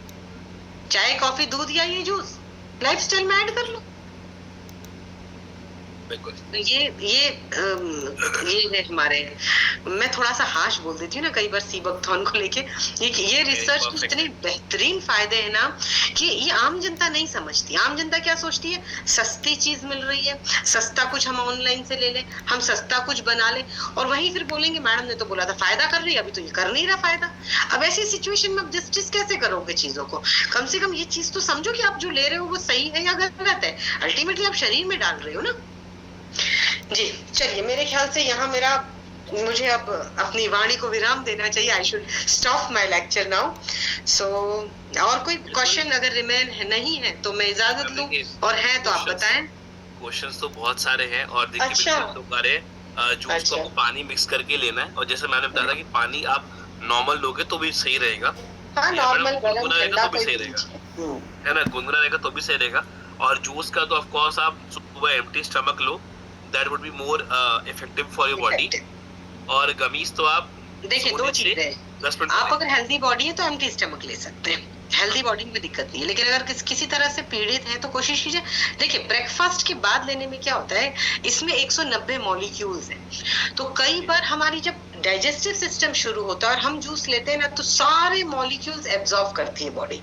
चाय, कॉफी, दूध या ये जूस लाइफस्टाइल में ऐड कर लो। बिल्कुल। ये है हमारे, मैं थोड़ा सा हाश बोल देती हूँ ना कई बार सीबकथॉर्न को लेके। ये रिसर्च के इतने बेहतरीन फायदे हैं ना कि ये आम जनता नहीं समझती। आम जनता क्या सोचती है, सस्ती चीज मिल रही है, सस्ता कुछ हम ऑनलाइन से ले लें, हम सस्ता कुछ बना लें, और वहीं फिर बोलेंगे मैडम ने तो बोला था फायदा कर रही है, अभी तो ये कर नहीं रहा फायदा। अब ऐसी सिचुएशन में जस्टिस कैसे करोगे चीजों को? कम से कम ये चीज तो समझो कि आप जो ले रहे हो वो सही है या गलत है। अल्टीमेटली आप शरीर में डाल रहे हो ना। जी चलिए, मेरे ख्याल से यहाँ मुझे अब अपनी वाणी को विराम देना चाहिए। I should stop my lecture now. So और कोई क्वेश्चन अगर रिमेन नहीं है तो मैं इजाजत लूं, और है तो आप बताएं। क्वेश्चंस तो बहुत सारे हैं, और देखिए अच्छा। जूस को आपको पानी मिक्स करके लेना है, और जैसे मैंने बताया था कि पानी आप नॉर्मल लोगे तो भी सही रहेगा, हाँ, नॉर्मल गुनगुना रहेगा तो भी सही रहेगा, है ना, गुनगुना रहेगा तो भी सही रहेगा। और जूस का तो ऑफ कोर्स आप सुबह empty stomach low, that would be more effective for your body. और गमीज तो आप देखिए दो चीजें, 10 मिनट आप अगर हेल्दी बॉडी है तो एम्प्टी स्टमक ले सकते हैं, हेल्दी बॉडी में दिक्कत नहीं है। लेकिन अगर किसी तरह से पीड़ित है तो कोशिश कीजिए। देखिए ब्रेकफास्ट के बाद लेने में क्या होता है, इसमें 190 मॉलिक्यूल्स हैं, तो कई बार हमारी जब डाइजेस्टिव सिस्टम शुरू होता है और हम जूस लेते हैं ना, तो सारे मॉलिक्यूल्स एब्जॉर्ब करती है बॉडी।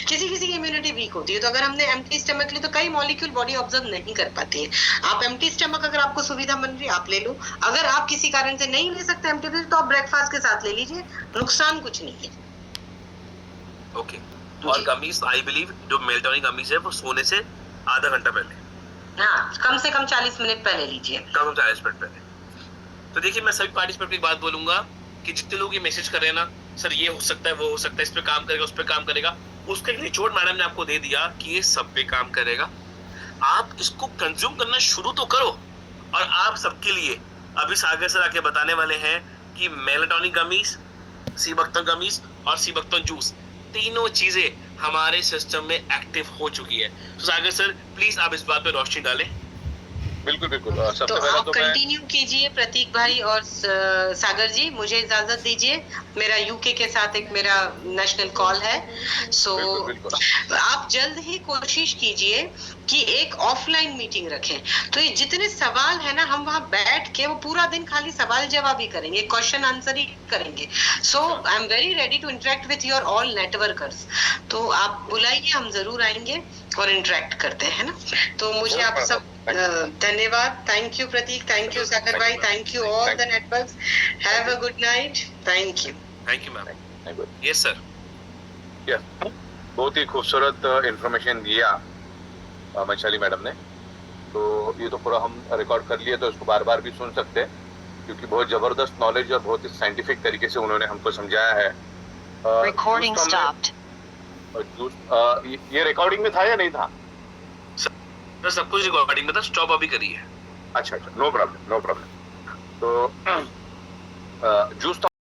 किसी की इम्यूनिटी वीक होती है, तो अगर हमने एम्प्टी स्टमक ली तो कई मॉलिक्यूल बॉडी ऑब्जर्व नहीं कर पाती है। आप एम्प्टी स्टमक अगर आपको सुविधा बन रही है आप ले लो, अगर आप किसी कारण से नहीं ले सकते एम्प्टी तो आप ब्रेकफास्ट के साथ ले लीजिए, नुकसान कुछ नहीं है। ओके। और गमीज आई बिलीव जो मेल्टोनिक गमीज है वो सोने से आधा घंटा पहले, हाँ, कम से कम 40 मिनट पहले लीजिए। कम 40 मिनट पहले। तो देखिए मैं सभी पार्टिसिपेंट की बात बोलूंगा कि जितने लोग ये मैसेज कर रहे हैं ना, सर ये हो सकता है, वो हो सकता है, इस पे काम करेगा, उस पे काम करेगा, उसका एक निचोड़ मैडम ने आपको दे दिया कि ये सब पे काम करेगा। आप इसको कंज्यूम करना शुरू तो करो। और आप सबके लिए अभी सागर सर आके बताने वाले हैं कि मेलाटोनिक गमीज, सीबकथॉर्न गमीज और सीबकथॉर्न जूस, तीनों चीजें हमारे सिस्टम में एक्टिव हो चुकी है। तो सागर सर प्लीज आप इस बात पे रोशनी डालें। बिल्कुल बिल्कुल। सबसे तो पहले आप तो कंटिन्यू कीजिए प्रतीक भाई और सागर जी, मुझे इजाजत दीजिए, मेरा यूके के साथ एक मेरा नेशनल कॉल है। सो आप जल्द ही कोशिश कीजिए कि एक ऑफलाइन मीटिंग रखें, तो ये जितने सवाल है ना हम वहां बैठ के वो पूरा दिन खाली सवाल जवाब ही करेंगे, क्वेश्चन आंसर ही करेंगे। So I am very ready to interact with your all networkers. तो आप बुलाइए, हम जरूर आएंगे और इंटरेक्ट करते हैं ना। तो मुझे आप सब धन्यवाद। Thank you Prateek, thank you Sagar भाई, thank you all the networks. Have a good night. Thank you ma'am. Yes sir. बहुत ही खूबसूरत इंफॉर्मेशन दिया वैशाली मैडम ने। तो ये तो पूरा हम रिकॉर्ड कर लिए, तो इसको बार बार भी सुन सकते हैं, क्योंकि बहुत जबरदस्त नॉलेज और बहुत ही साइंटिफिक तरीके से उन्होंने हमको समझाया है। Recording stopped. ये रिकॉर्डिंग में था या नहीं था? सर सब कुछ रिकॉर्डिंग में था, स्टॉप अभी करिए। अच्छा, नो प्रॉब्लम। तो जूस